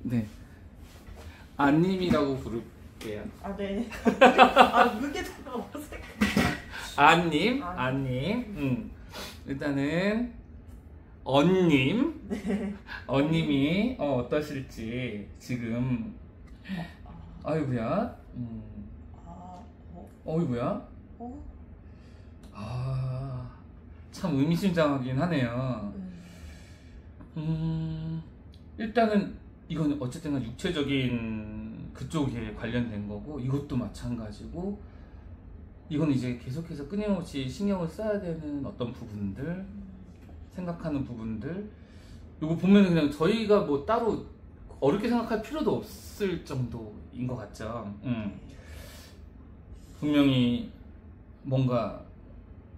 네. 아님이라고 부를게요. 아, 네. 아, 그게 더 어색해. 아님. 일단은 언님. 네. 언님이 어떠실지 지금. 아이고야. 어이구야. 참 의미심장하긴 하네요. 일단은 이건 어쨌든 육체적인 그쪽에 관련된 거고, 이것도 마찬가지고, 이건 이제 계속해서 끊임없이 신경을 써야 되는 어떤 부분들, 생각하는 부분들, 이거 보면은 그냥 저희가 뭐 따로 어렵게 생각할 필요도 없을 정도인 것 같죠. 분명히 뭔가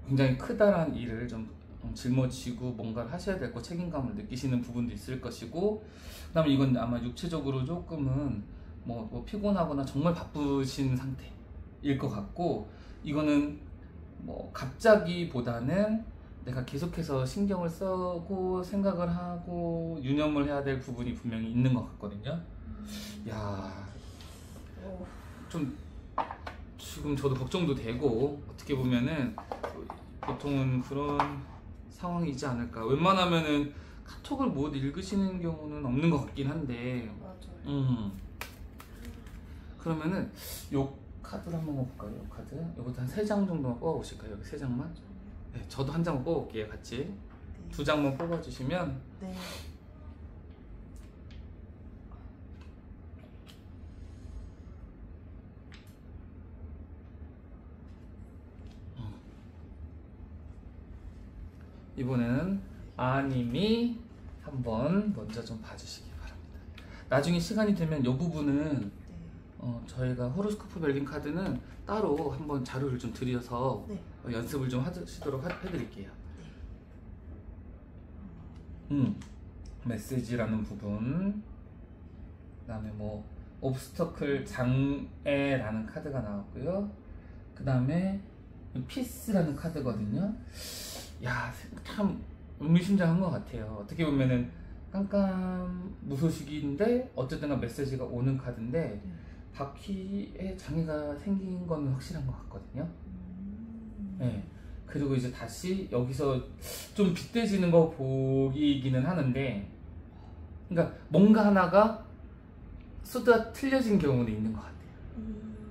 굉장히 크다란 일을 좀 짊어지고 뭔가를 하셔야 될 거, 책임감을 느끼시는 부분도 있을 것이고, 그 다음에 이건 아마 육체적으로 조금은 뭐 피곤하거나 정말 바쁘신 상태일 것 같고, 이거는 뭐 갑자기보다는 내가 계속해서 신경을 쓰고 생각을 하고 유념을 해야 될 부분이 분명히 있는 것 같거든요. 야, 좀 지금 저도 걱정도 되고, 어떻게 보면은 보통은 그런 상황이지 않을까. 웬만하면은 카톡을 못 읽으시는 경우는 없는 것 같긴 한데. 맞아요. 그러면은 요 카드를 한번 볼까요? 요 카드. 요것도 한 3장 정도만 뽑아보실까요? 여기 3장만? 네, 저도 한 장만 뽑아볼게요, 같이. 네. 2장만 뽑아주시면. 네. 이번에는 아님이 한번 먼저 좀 봐주시기 바랍니다. 나중에 시간이 되면 이 부분은 저희가 호로스코프 벨링 카드는 따로 한번 자료를 좀 드려서 연습을 좀 하시도록 해드릴게요. 메시지라는 부분, 그 다음에 뭐 옵스터클, 장애라는 카드가 나왔고요. 그 다음에 피스라는 카드거든요. 야, 참 의미심장한 것 같아요. 어떻게 보면은 깜깜무소식인데 어쨌든 메시지가 오는 카드인데, 바퀴에 장애가 생긴 건 확실한 것 같거든요. 네. 그리고 이제 다시 여기서 좀 빗대지는 거 보이기는 하는데, 그러니까 뭔가 하나가 쏟아 틀려진 경우는 있는 것 같아요.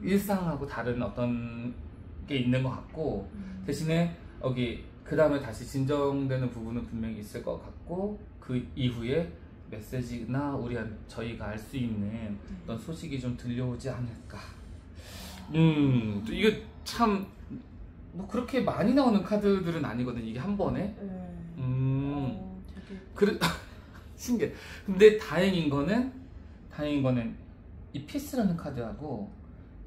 일상하고 다른 어떤 게 있는 것 같고, 대신에 여기 그 다음에 다시 진정되는 부분은 분명히 있을 것 같고, 그 이후에 메시지나 저희가 알 수 있는 어떤 소식이 좀 들려오지 않을까. 이게 참 뭐 그렇게 많이 나오는 카드들은 아니거든요, 이게 한 번에. 되게 신기해. 근데 다행인 거는 이 피스라는 카드하고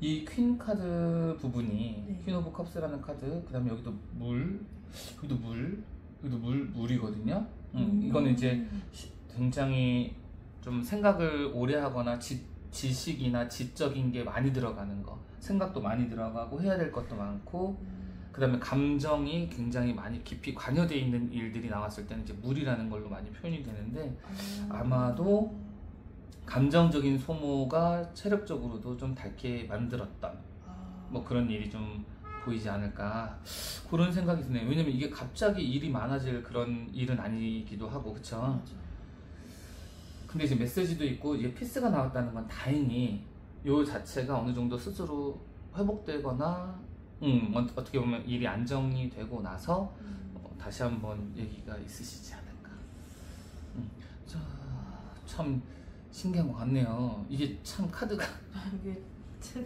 이 퀸 카드 부분이, 퀸 오브 컵스라는 카드, 그 다음에 여기도 물이거든요. 이거는 이제 굉장히 좀 생각을 오래 하거나 지식이나 지적인 게 많이 들어가는 거, 생각도 많이 들어가고 해야 될 것도 많고, 그 다음에 감정이 굉장히 많이 깊이 관여되어 있는 일들이 나왔을 때는 이제 물이라는 걸로 많이 표현이 되는데, 아마도 감정적인 소모가 체력적으로도 좀 닳게 만들었던 뭐 그런 일이 좀 보이지 않을까, 그런 생각이 드네요. 왜냐면 이게 갑자기 일이 많아질 그런 일은 아니기도 하고, 그쵸? 근데 이제 메시지도 있고 이제 피스가 나왔다는 건 다행히 요 자체가 어느 정도 스스로 회복되거나 어떻게 보면 일이 안정이 되고 나서 다시 한번 얘기가 있으시지 않을까. 자, 참 신기한 것 같네요. 이게 참 카드가 이게 참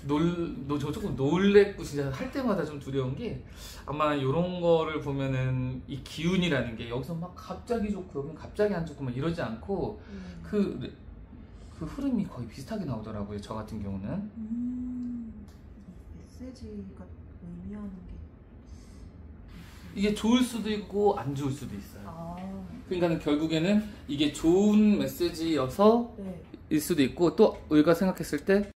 저 조금 놀랬고, 진짜 할 때마다 좀 두려운 게, 아마 이런 거를 보면은 이 기운이라는 게 여기서 막 갑자기 좋고 여기는 갑자기 안 좋고 막 이러지 않고 그 흐름이 거의 비슷하게 나오더라고요, 저 같은 경우는. 메시지가 의미하는 게 이게 좋을 수도 있고 안 좋을 수도 있어요. 그러니까 결국에는 이게 좋은 메시지여서 일 수도 있고, 또 우리가 생각했을 때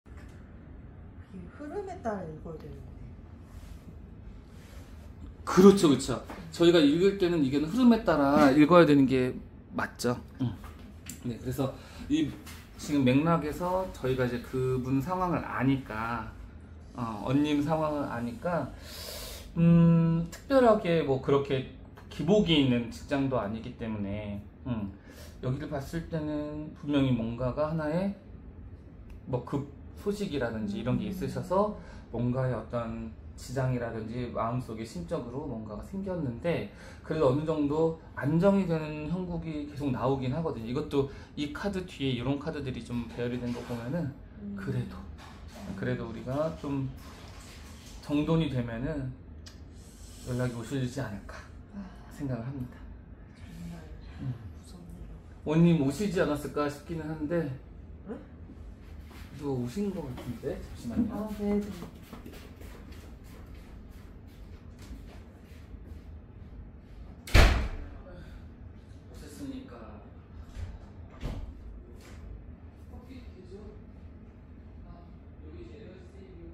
흐름에 따라 읽어야 되는 거예요. 그렇죠. 저희가 읽을 때는 이게 흐름에 따라 읽어야 되는 게 맞죠. 네, 그래서 이 지금 맥락에서 저희가 이제 그분 상황을 아니까, 언님 상황을 아니까, 특별하게 뭐 그렇게 기복이 있는 직장도 아니기 때문에, 여기를 봤을 때는 분명히 뭔가가 하나의 뭐 급 소식이라든지 이런 게 있으셔서 뭔가의 어떤 지장이라든지 마음속에 심적으로 뭔가가 생겼는데, 그래도 어느 정도 안정이 되는 형국이 계속 나오긴 하거든요. 이것도 이 카드 뒤에 이런 카드들이 좀 배열이 된 거 보면은 그래도 우리가 좀 정돈이 되면은 연락이 오시지 않을까 생각을 합니다. 정말 무섭네요. 원님 오시지 않았을까 싶기는 한데, 응? 누가 오신 거 같은데? 잠시만요. 네. 오셨으니까 커피 되죠? 여기 이제 에너지 세이빙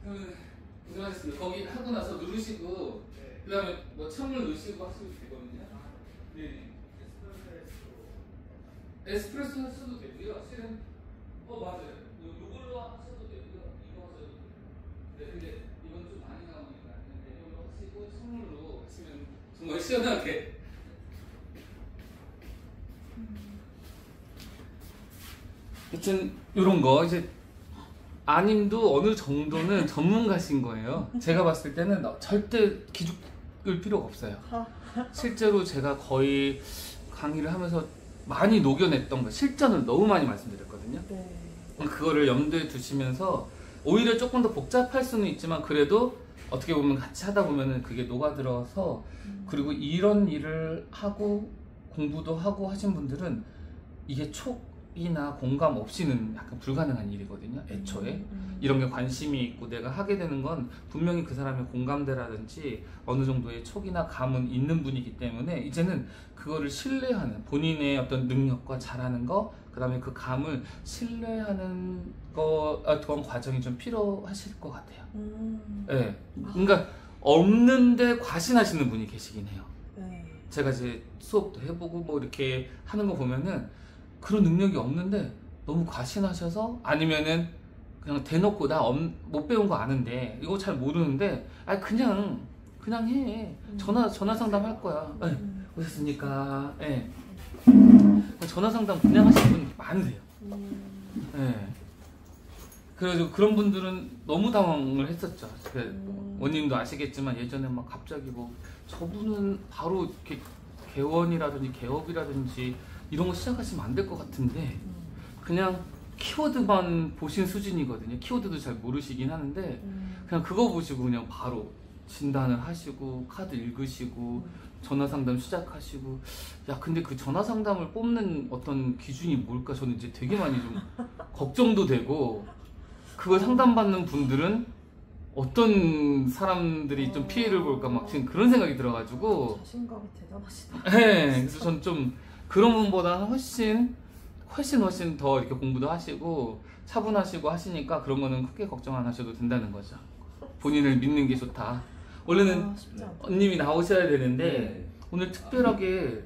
그러면 고생하셨습니다. 거기 하고 나서 누르시고 그 다음에 뭐 창을 넣으시고 하시면 되거든요. 네. 에스프레소 하셔도 되고요. 실은 맞아요. 요걸로 하셔도 되고요. 이거 하셔도 되고요. 네, 근데 이건 좀 많이 나오니까 이걸로 하시고 선물로 하시면 정말 시원하게. 하여튼 요런 거 이제 아님도 어느 정도는 전문가신 거예요. 제가 봤을 때는 절대 기죽을 필요가 없어요. 실제로 제가 거의 강의를 하면서 많이 녹여냈던 거, 실전을 너무 많이 말씀드렸거든요. 네. 그거를 염두에 두시면서 오히려 조금 더 복잡할 수는 있지만 그래도 어떻게 보면 같이 하다 보면은 그게 녹아들어서, 그리고 이런 일을 하고 공부도 하고 하신 분들은 이게 촉이나 공감 없이는 약간 불가능한 일이거든요. 애초에 이런 게 관심이 있고 내가 하게 되는 건 분명히 그 사람의 공감대라든지 어느 정도의 촉이나 감은 있는 분이기 때문에 이제는 그거를 신뢰하는, 본인의 어떤 능력과 잘하는 거, 그 다음에 그 감을 신뢰하는 그런 과정이 좀 필요하실 것 같아요. 네. 그러니까 없는데 과신하시는 분이 계시긴 해요. 네. 제가 이제 수업도 해보고 뭐 이렇게 하는 거 보면은 그런 능력이 없는데 너무 과신하셔서, 아니면은 그냥 대놓고 나 못 배운 거 아는데 이거 잘 모르는데 그냥 해. 전화 상담 할 거야. 오셨으니까. 예. 전화 상담 그냥 하시는 분이 많으세요. 예. 그래가지고 그런 분들은 너무 당황을 했었죠. 원님도 아시겠지만 예전에 막 갑자기 뭐 저분은 바로 이렇게 개원이라든지 개업이라든지 이런 거 시작하시면 안 될 것 같은데, 그냥 키워드만 보신 수준이거든요. 키워드도 잘 모르시긴 하는데 그냥 그거 보시고 그냥 바로 진단을 하시고 카드 읽으시고 전화 상담 시작하시고, 근데 그 전화 상담을 뽑는 어떤 기준이 뭘까 저는 이제 되게 많이 좀 걱정도 되고, 그걸 상담받는 분들은 어떤 사람들이 좀 피해를 볼까 막 지금 그런 생각이 들어가지고. 자신감이 대단하시다. 네, 그래서 전 좀 그런 분보다는 훨씬 더 이렇게 공부도 하시고 차분하시고 하시니까 그런 거는 크게 걱정 안 하셔도 된다는 거죠. 본인을 믿는 게 좋다. 원래는 언님이 나오셔야 되는데 오늘 특별하게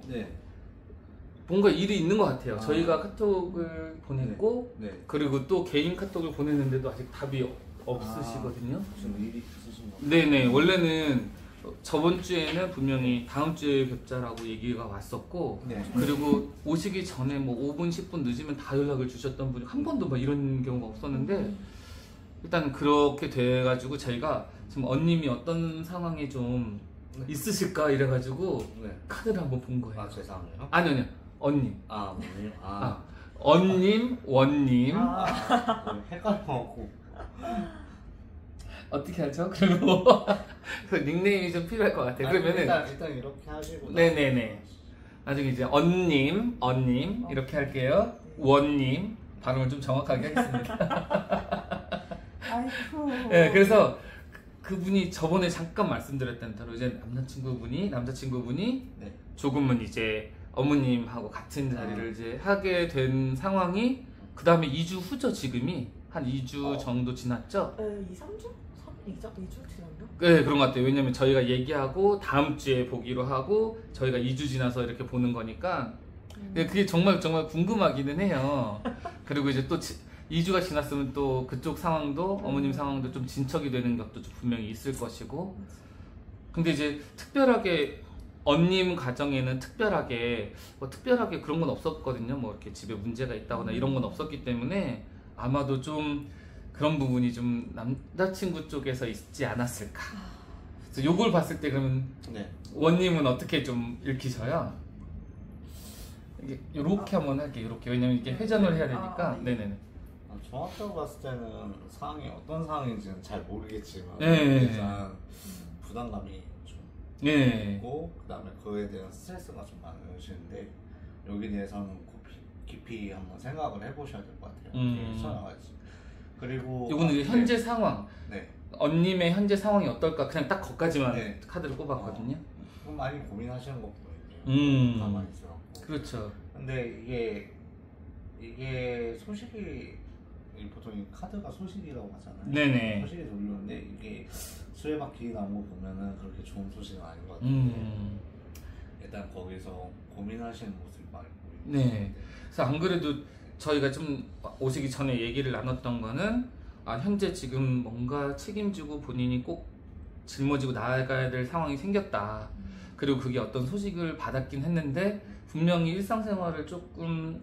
뭔가 일이 있는 것 같아요. 저희가 카톡을 보냈고 그리고 또 개인 카톡을 보냈는데도 아직 답이 없으시거든요. 무슨 일이 있으신 거? 네네. 원래는 저번 주에는 분명히 다음 주에 뵙자라고 얘기가 왔었고, 그리고 오시기 전에 뭐 5분 10분 늦으면 다 연락을 주셨던 분이 한 번도 막 이런 경우가 없었는데, 일단 그렇게 돼가지고 저희가 지금 언님이 어떤 상황이 좀 있으실까 이래가지고 카드를 한번 본 거예요. 제 상황이요? 아니요. 언님. 뭐요? 언님, 원님. 헷갈려갖고. 어떻게 하죠? 그리고 그 닉네임이 좀 필요할 것 같아요. 그러면은 일단 이렇게 하시고. 네네네. 나중에 이제 언님 이렇게 할게요. 원님 발음을 좀 정확하게 하겠습니다. 아이고. 네, 그래서 그분이 저번에 잠깐 말씀드렸던 대로 이제 남자친구분이 조금은 이제 어머님하고 같은 자리를 이제 하게 된 상황이, 그 다음에 2주 후죠. 지금이 한 2주 정도 지났죠. 네, 2, 3주? 2주 지났나? 네, 그런 것 같아요. 왜냐면 저희가 얘기하고 다음 주에 보기로 하고 저희가 2주 지나서 이렇게 보는 거니까 그게 정말 궁금하기는 해요. 그리고 이제 또 2주가 지났으면 또 그쪽 상황도 어머님 상황도 좀 진척이 되는 것도 좀 분명히 있을 것이고, 근데 이제 특별하게 언님 가정에는 특별하게 그런 건 없었거든요. 뭐 이렇게 집에 문제가 있다거나 이런 건 없었기 때문에 아마도 좀 그런 부분이 좀 남자친구 쪽에서 있지 않았을까. 그래서 요걸 봤을 때 그러면 네. 원님은 어떻게 좀 읽히셔요? 이게 요렇게 한번 할게요. 요렇게. 왜냐면 이게 회전을 해야 되니까. 네네네. 종합적으로 봤을 때는 상황이 어떤 상황인지는 잘 모르겠지만 네. 일단 부담감이 좀 네. 있고 그다음에 그거에 대한 스트레스가 좀 많으시는데 여기에 대해서는 깊이 한번 생각을 해보셔야 될 것 같아요. 써놔야지. 그리고 요거는 이제 현재 상황. 네. 언님의 현재 상황이 어떨까 그냥 딱 거기까지만 네. 카드를 뽑았거든요. 좀 많이 고민하시는 것 같거든요. 가만히 있어갖고. 그렇죠. 근데 이게 소식이 보통 이 카드가 소식이라고 하잖아요. 네네. 소식이 돌리는데 이게 수레바퀴 나온 거 보면은 그렇게 좋은 소식은 아닌 것 같은데 일단 거기서 고민하시는 모습이 많이 보이고. 네. 그래서 안 그래도 저희가 좀 오시기 전에 얘기를 나눴던 거는 현재 지금 뭔가 책임지고 본인이 꼭 짊어지고 나아가야 될 상황이 생겼다. 그리고 그게 어떤 소식을 받았긴 했는데 분명히 일상생활을 조금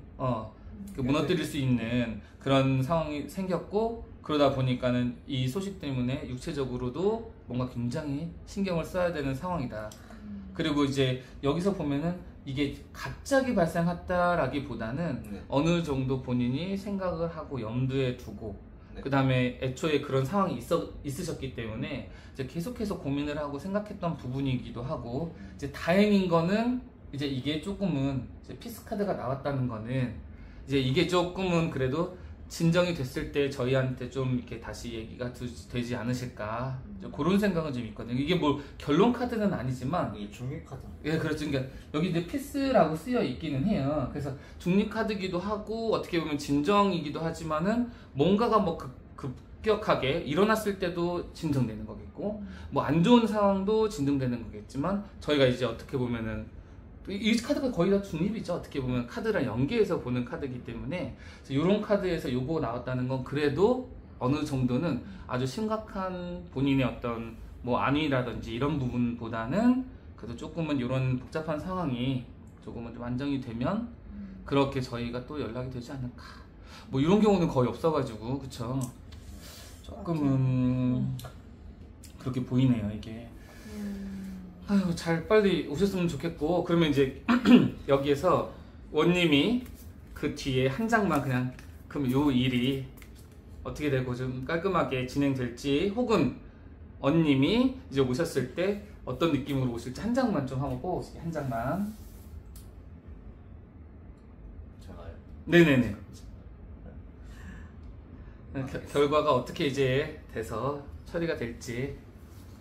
무너뜨릴 수 있는 그런 상황이 생겼고, 그러다 보니까는 이 소식 때문에 육체적으로도 뭔가 굉장히 신경을 써야 되는 상황이다. 그리고 이제 여기서 보면은 이게 갑자기 발생했다라기보다는 어느 정도 본인이 생각을 하고 염두에 두고 그 다음에 애초에 그런 상황이 있으셨기 때문에 이제 계속해서 고민을 하고 생각했던 부분이기도 하고, 이제 다행인 거는 이제 이게 조금은 이제 피스 카드가 나왔다는 거는 이제 이게 조금은 그래도 진정이 됐을 때 저희한테 좀 이렇게 다시 얘기가 되지 않으실까, 그런 생각은 좀 있거든요. 이게 뭐 결론 카드는 아니지만 이게 중립 카드. 예, 그렇죠. 그러니까 여기 이제 피스라고 쓰여 있기는 해요. 그래서 중립 카드기도 하고 어떻게 보면 진정이기도 하지만은 뭔가가 뭐 급격하게 일어났을 때도 진정되는 거겠고, 뭐 안 좋은 상황도 진정되는 거겠지만, 저희가 이제 어떻게 보면은 이 카드가 거의 다 중립이죠. 어떻게 보면 카드랑 연계해서 보는 카드이기 때문에 이런 카드에서 요거 나왔다는 건 그래도 어느 정도는 아주 심각한 본인의 어떤 뭐 안위라든지 이런 부분보다는 그래도 조금은 이런 복잡한 상황이 조금은 좀 안정이 되면 그렇게 저희가 또 연락이 되지 않을까. 뭐 이런 경우는 거의 없어가지고 그쵸. 조금은 그렇게 보이네요 이게. 아유, 잘 빨리 오셨으면 좋겠고, 그러면 이제 여기에서 원님이 그 뒤에 한 장만 그냥, 그럼 요 일이 어떻게 되고 좀 깔끔하게 진행될지, 혹은 언님이 이제 오셨을 때 어떤 느낌으로 오실지 한 장만 좀 한번 뽑아보세요. 한 장만. 제가요? 네네네. 결과가 어떻게 이제 돼서 처리가 될지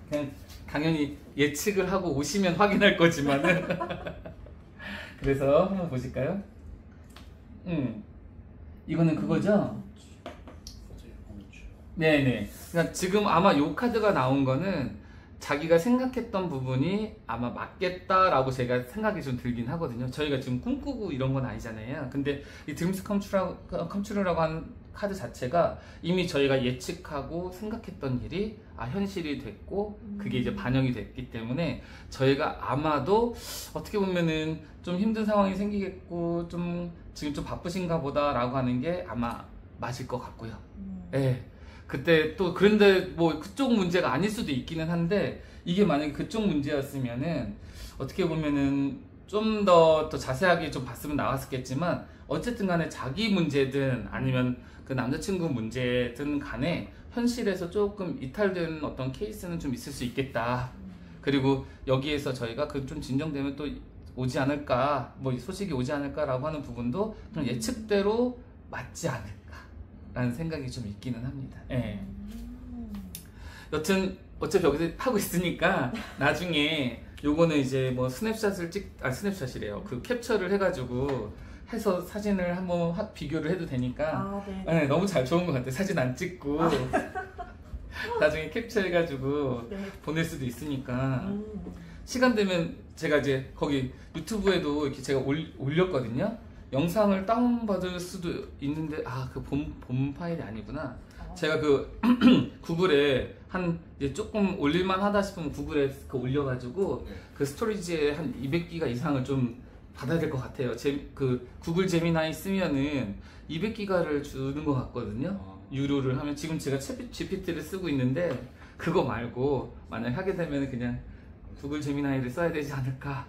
그냥 당연히 예측을 하고 오시면 확인할 거지만은 그래서 한번 보실까요? 이거는 그거죠? 네네. 그러니까 지금 아마 요 카드가 나온 거는 자기가 생각했던 부분이 아마 맞겠다라고 제가 생각이 좀 들긴 하거든요. 저희가 지금 꿈꾸고 이런 건 아니잖아요. 근데 이 드림스 컴퓨터라고 하는 카드 자체가 이미 저희가 예측하고 생각했던 일이 현실이 됐고 그게 이제 반영이 됐기 때문에 저희가 아마도 어떻게 보면은 좀 힘든 상황이 생기겠고 좀 지금 좀 바쁘신가 보다라고 하는 게 아마 맞을 것 같고요. 네. 그때 또 그런데 뭐 그쪽 문제가 아닐 수도 있기는 한데, 이게 만약에 그쪽 문제였으면은 어떻게 보면은 좀 더 자세하게 좀 봤으면 나왔었겠지만, 어쨌든 간에 자기 문제든 아니면 그 남자친구 문제든 간에 현실에서 조금 이탈되는 어떤 케이스는 좀 있을 수 있겠다. 그리고 여기에서 저희가 그 좀 진정되면 또 오지 않을까, 뭐 소식이 오지 않을까라고 하는 부분도 그냥 예측대로 맞지 않을까라는 생각이 좀 있기는 합니다. 예. 여튼 어차피 여기서 하고 있으니까 나중에 요거는 이제 뭐 스냅샷이래요. 그 캡처를 해가지고 해서 사진을 한번 비교를 해도 되니까. 네. 네, 너무 좋은 것 같아요. 사진 안 찍고 나중에 캡처해가지고 네. 보낼 수도 있으니까 음. 시간 되면 제가 이제 거기 유튜브에도 이렇게 제가 올렸거든요. 영상을 다운받을 수도 있는데 그 본 파일이 아니구나. 제가 그 구글에 한 이제 조금 올릴만 하다 싶으면 구글에 그 올려가지고 네. 그 스토리지에 한 200기가 이상을 좀 받아야 될 것 같아요. 그 구글 제미나이 쓰면은 200기가를 주는 것 같거든요. 유료를 하면 지금 제가 챗 GPT를 쓰고 있는데 그거 말고 만약 하게 되면 그냥 구글 제미나이를 써야 되지 않을까.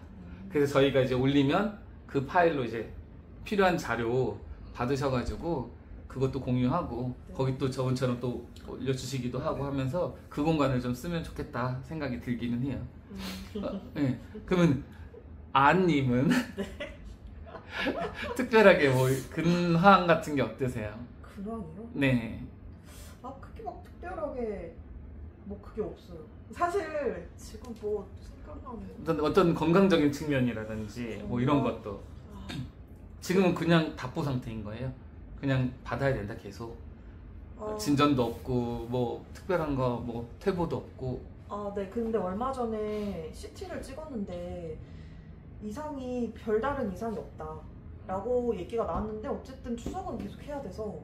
그래서 저희가 이제 올리면 그 파일로 이제 필요한 자료 받으셔가지고 그것도 공유하고 거기 또 저번처럼 또 올려주시기도 하고 하면서 그 공간을 좀 쓰면 좋겠다 생각이 들기는 해요. 네. 그러면 아님은 특별하게 뭐 근황 같은 게 어떠세요? 근황이요? 네. 그게 막 특별하게 뭐 그게 없어요. 사실 지금 뭐 생각나는 어떤 건강적인 측면이라든지 뭐 이런 것도 지금은 그냥 답보 상태인 거예요? 그냥 받아야 된다 계속? 진전도 없고 뭐 특별한 거 뭐 퇴보도 없고. 네. 근데 얼마 전에 CT를 찍었는데 이상이 별다른 이상이 없다라고 얘기가 나왔는데 어쨌든 추적은 계속 해야 돼서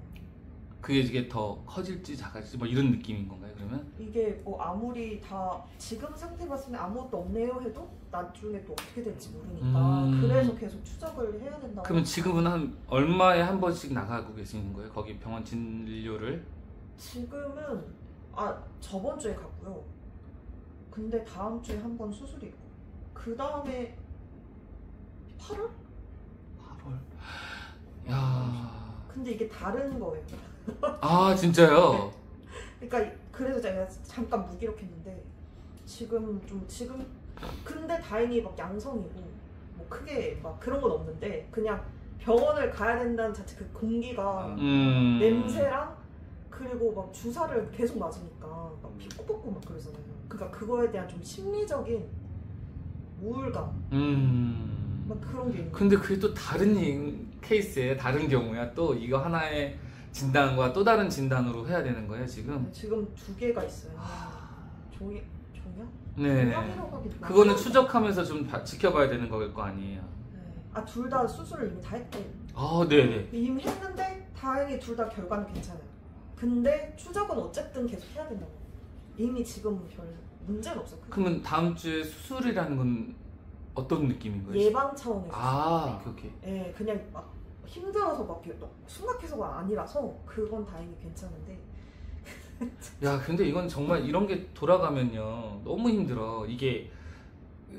그게 이게 더 커질지 작아질지 뭐 이런 느낌인 건가요 그러면? 이게 뭐 아무리 다 지금 상태 봤으면 아무것도 없네요 해도 나중에 또 어떻게 될지 모르니까 그래서 계속 추적을 해야 된다고. 그러면 지금은 한 얼마에 한 번씩 나가고 계시는 거예요? 거기 병원 진료를? 지금은 저번 주에 갔고요. 근데 다음 주에 한 번 수술이 있고 그 다음에 8월? 8월? 야. 근데 이게 다른 거예요. 진짜요? 그러니까 그래서 제가 잠깐 무기력했는데 지금 근데 다행히 막 양성이고 뭐 크게 막 그런 건 없는데 그냥 병원을 가야 된다는 자체 그 공기가 냄새랑 그리고 막 주사를 계속 맞으니까 막 피 꼽고 막 그러잖아요. 그러니까 그거에 대한 좀 심리적인 우울감 막 그런 게 있는. 근데 그게 또 다른 케이스에 다른 경우야. 또 이거 하나의 진단과 또 다른 진단으로 해야 되는 거예요 지금? 지금 2개가 있어요. 종양? 네. 그거는 추적하면서 좀 지켜봐야 되는 거일 거 아니에요. 네. 둘 다 수술을 이미 다 했대요. 네네. 이미 했는데 다행히 둘 다 결과는 괜찮아요. 근데 추적은 어쨌든 계속 해야 된다고. 이미 지금 별 문제는 없어요. 그러면 다음 주에 수술이라는 건 어떤 느낌인 거예요? 예방 차원에서. 오케이. 네, 그냥 막 힘들어서 막 심각해서가 아니라서 그건 다행히 괜찮은데. 야, 근데 이건 정말 이런 게 돌아가면요 너무 힘들어. 이게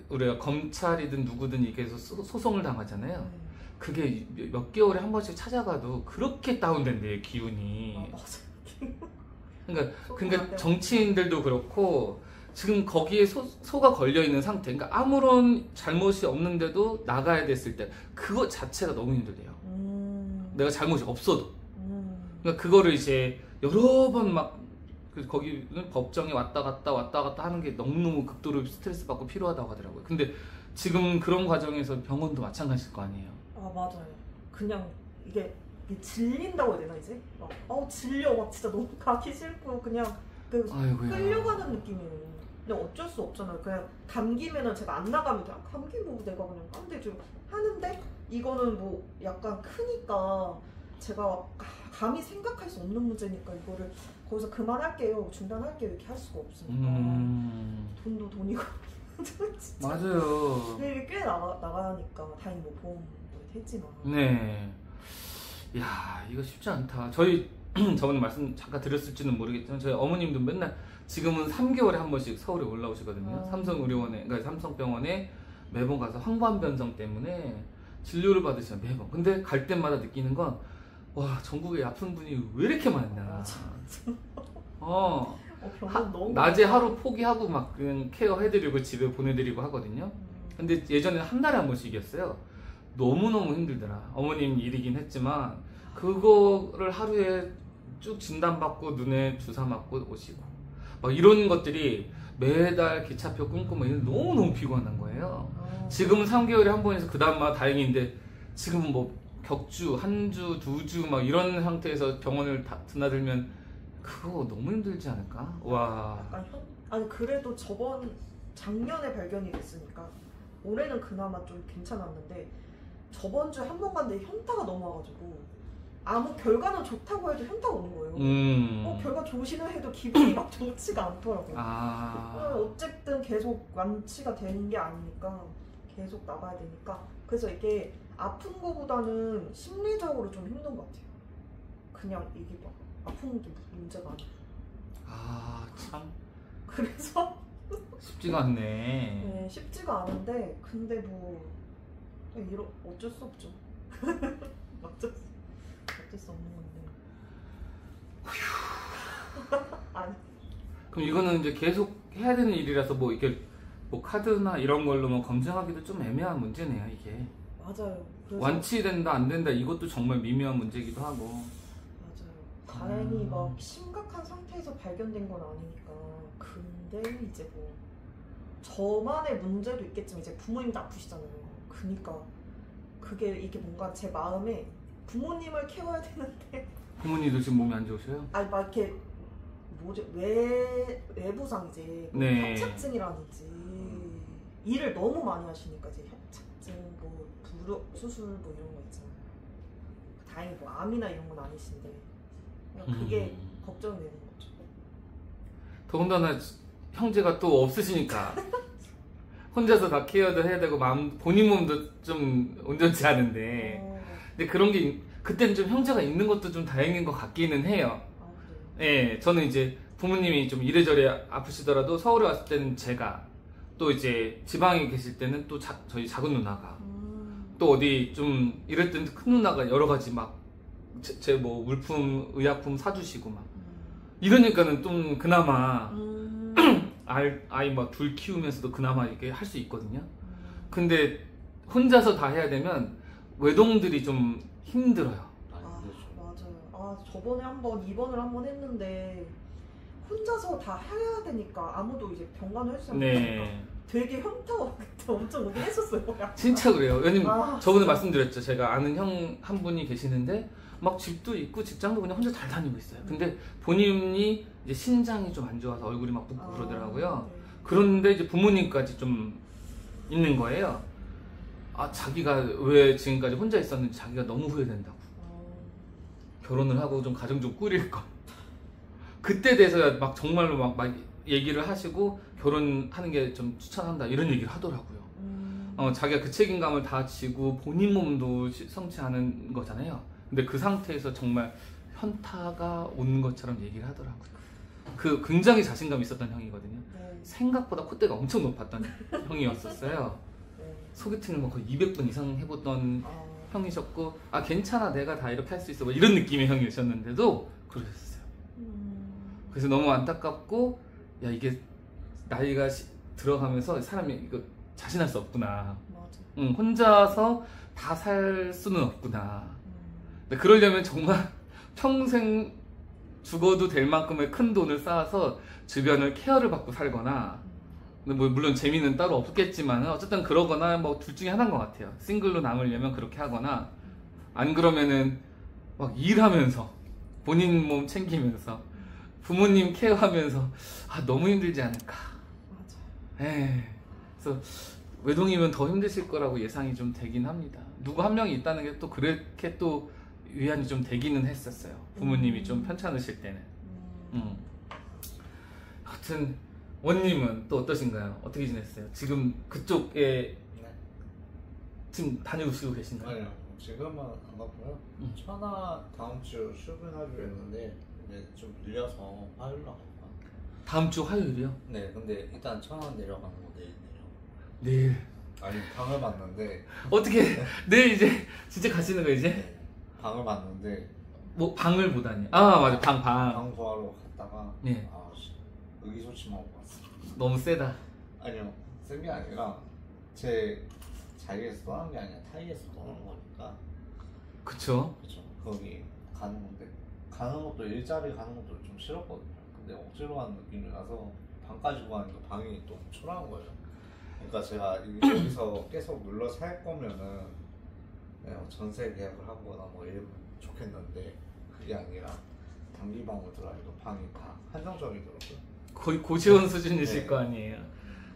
우리가 검찰이든 누구든 이게 소송을 당하잖아요. 그게 몇 개월에 한 번씩 찾아가도 그렇게 다운된대요 기운이. 맞아. 그러니까 정치인들도 그렇고 지금 거기에 소가 걸려 있는 상태. 그러니까 아무런 잘못이 없는데도 나가야 됐을 때 그거 자체가 너무 힘들대요. 내가 잘못이 없어도. 그러니까 그거를 이제 여러 번 막 거기는 법정에 왔다 갔다 하는 게 너무너무 극도로 스트레스 받고 필요하다고 하더라고요. 근데 지금 그런 과정에서 병원도 마찬가지일 거 아니에요. 맞아요. 그냥 이게 질린다고 해야 되나 이제? 질려. 막 진짜 너무 가기 싫고 그냥 끌려가는 느낌이에요. 근데 어쩔 수 없잖아요. 그냥 감기면은 제가 안 나가면 돼. 감기 뭐 내가 그냥 깐대죠 하는데 이거는 뭐 약간 크니까 제가 감히 생각할 수 없는 문제니까 이거를 거기서 그만할게요, 중단할게요 이렇게 할 수가 없으니까 돈도 돈이고 진짜. 맞아요. 근데 이게 꽤 나가니까 다행히 뭐 보험도 했지만. 네. 야, 이거 쉽지 않다. 저희 저번에 말씀 잠깐 드렸을지는 모르겠지만 저희 어머님도 맨날 지금은 3개월에 한 번씩 서울에 올라오시거든요. 삼성의료원에, 그러니까 삼성병원에 매번 가서 황반변성 때문에 진료를 받으시면 매번. 근데 갈 때마다 느끼는 건 와, 전국에 아픈 분이 왜 이렇게 많나. 병원 너무 낮에 하루 포기하고 막 그냥 케어 해드리고 집에 보내드리고 하거든요. 근데 예전에는 한 달에 한 번씩이었어요. 너무너무 힘들더라. 어머님 일이긴 했지만 그거를 하루에 쭉 진단받고 눈에 주사 맞고 오시고 막 이런 것들이 매달 기차표 끊고 막 너무너무 피곤한 거예요. 지금은 3개월에 한 번에서 그 다음만 다행인데 지금은 뭐 격주, 한 주, 2주 막 이런 상태에서 병원을 드나들면 그거 너무 힘들지 않을까? 와. 약간 아니 그래도 작년에 발견이 됐으니까 올해는 그나마 좀 괜찮았는데 저번 주에 한 번 갔는데 현타가 넘어와가지고 아무 결과는 좋다고 해도 현타가 오는 거예요. 결과 좋으시나 해도 기분이 막 좋지가 않더라고요. 어쨌든 계속 완치가 되는 게 아니니까 계속 나가야 되니까 그래서 이게 아픈 거보다는 심리적으로 좀 힘든 것 같아요. 그냥 이게 막 아픈 게 문제가 아니고. 참. 그래서 쉽지가 않네. 네, 쉽지가 않은데 근데 뭐 어쩔 수 없죠. 어쩔 수 없는 건데. 아니. 그럼 이거는 이제 계속 해야 되는 일이라서 뭐 이렇게 뭐 카드나 이런 걸로 뭐 검증하기도 좀 애매한 문제네요, 이게. 맞아요. 완치된다 안 된다 이것도 정말 미묘한 문제기도 하고. 맞아요. 다행히 막 심각한 상태에서 발견된 건 아니니까. 근데 이제 뭐 저만의 문제도 있겠지만 이제 부모님도 아프시잖아요. 그니까 이게 뭔가 제 마음에 부모님을 케어해야 되는데. 부모님도 지금 몸이 안 좋으세요? 아니 막 이렇게 뭐지 외부상 이제 뭐 네. 협착증이라든지 일을 너무 많이 하시니까 이제 협착증 뭐 부력 수술 뭐 이런 거 있잖아요. 다행히 뭐 암이나 이런 건 아니신데 그게 걱정이 되는 거죠. 더군다나 형제가 또 없으시니까 혼자서 다 케어도 해야 되고 본인 몸도 좀 온전치 않은데 근데 그런 게 그때는 좀 형제가 있는 것도 좀 다행인 것 같기는 해요. 예, 저는 이제 부모님이 좀 이래저래 아프시더라도 서울에 왔을 때는 제가 또 이제 지방에 계실 때는 또 저희 작은 누나가 또 어디 좀 이럴 때는 큰 누나가 여러 가지 막 제 뭐 물품 의약품 사주시고 막 이러니까는 좀 그나마 아이 막 둘 키우면서도 그나마 이렇게 할 수 있거든요. 근데 혼자서 다 해야 되면 외동들이 좀 힘들어요. 맞아요. 저번에 한번 입원을 한번 했는데 혼자서 다 해야 되니까 아무도 이제 병간호 해주지 않으니까 되게 현타가 그때 엄청 오긴 했었어요. 진짜 그래요. 왜냐면 저번에 말씀드렸죠. 제가 아는 형 한 분이 계시는데 막 집도 있고 직장도 그냥 혼자 잘 다니고 있어요. 근데 본인이 이제 신장이 좀 안 좋아서 얼굴이 막 붓고 그러더라고요. 네. 그런데 이제 부모님까지 좀 있는 거예요. 자기가 왜 지금까지 혼자 있었는지 자기가 너무 후회된다고. 결혼을 하고 좀 가정 좀 꾸릴 거. 그때 돼서야 막 정말로 막 얘기를 하시고 결혼하는 게 좀 추천한다 이런 얘기를 하더라고요. 자기가 그 책임감을 다 지고 본인 몸도 성취하는 거잖아요. 근데 그 상태에서 정말 현타가 오는 것처럼 얘기를 하더라고요. 굉장히 자신감 있었던 형이거든요. 생각보다 콧대가 엄청 높았던 형이었었어요. 소개팅을 뭐 거의 200번 이상 해봤던 형이셨고 괜찮아 내가 다 이렇게 할 수 있어 뭐 이런 느낌의 형이셨는데도 그러셨어요. 그래서 너무 안타깝고 이게 나이가 들어가면서 사람이 이거 자신할 수 없구나. 맞아. 혼자서 다 살 수는 없구나. 근데 그러려면 정말 평생 죽어도 될 만큼의 큰 돈을 쌓아서 주변을 케어를 받고 살거나 근데 뭐 물론 재미는 따로 없겠지만 어쨌든 그러거나 뭐 둘 중에 하나인 것 같아요. 싱글로 남으려면 그렇게 하거나 안 그러면은 막 일하면서 본인 몸 챙기면서 부모님 케어하면서 너무 힘들지 않을까. 맞아요. 그래서 외동이면 더 힘드실 거라고 예상이 좀 되긴 합니다. 누구 한 명이 있다는 게 또 그렇게 또 위안이 좀 되기는 했었어요. 부모님이 좀 편찮으실 때는. 하여튼 원님은 또 어떠신가요? 어떻게 지냈어요? 지금 그쪽에 지금 다녀오시고 계신가요? 아니요, 지금은 안 갔고요. 천하 다음 주 출근하기로 했는데 좀 밀려서 화요일로 갈까. 다음 주 화요일이요? 네, 근데 일단 천안 내려가는 거 내일 내려. 아니 방을 봤는데 어떻게 내일 이제 진짜 가시는 거 이제? 네, 방을 봤는데 뭐 방을 보다니. 맞아 방. 방 구하러 갔다가 네. 의기소침하고 왔어요. 너무 세다. 아니요, 센 게 아니라 제 자리에서 떠난 게 아니라 타이에서 떠난 거니까. 그쵸? 거기 가는 건데 가는 것도 일자리 가는 것도 좀 싫었거든요. 근데 억지로 가는 느낌이라서 방까지 구하니까 방이 또 초라한 거예요. 그러니까 제가 여기서 계속 눌러 살 거면은 전세 계약을 하거나 뭐 이러면 좋겠는데 그게 아니라 단기방을 들어가니까 방이 다 한정적이더라고요. 거의 고시원 수준이실 네. 거 아니에요.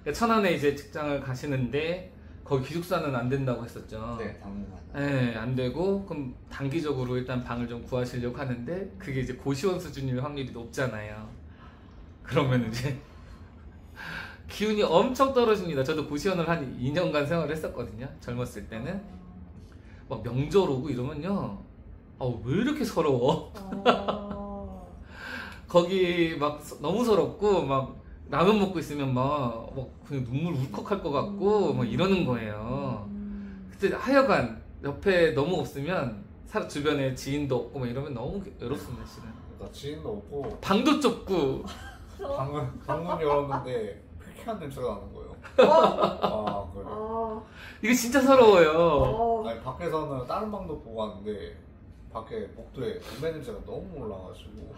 그러니까 천안에 이제 직장을 가시는데 거기 기숙사는 안 된다고 했었죠. 네, 당분간. 네, 안 되고 그럼 단기적으로 일단 방을 좀 구하시려고 하는데 그게 이제 고시원 수준일 확률이 높잖아요. 그러면 이제 기운이 엄청 떨어집니다. 저도 고시원을 한 2년간 생활을 했었거든요. 젊었을 때는 막 명절 오고 이러면요. 왜 이렇게 서러워? 거기 막 너무 서럽고 막 라면 먹고 있으면 막 그냥 눈물 울컥할 것 같고 막 이러는 거예요. 그때 하여간 옆에 너무 없으면 주변에 지인도 없고 막 이러면 너무 외롭습니다, 실은. 그러니까 지인도 없고 방도 좁고 방문 열었는데 쾌쾌한 냄새가 나는 거예요. 그래. 이게 진짜 서러워요. 아니 밖에서는 다른 방도 보고 왔는데 밖에 복도에 담배 냄새가 너무 올라가지고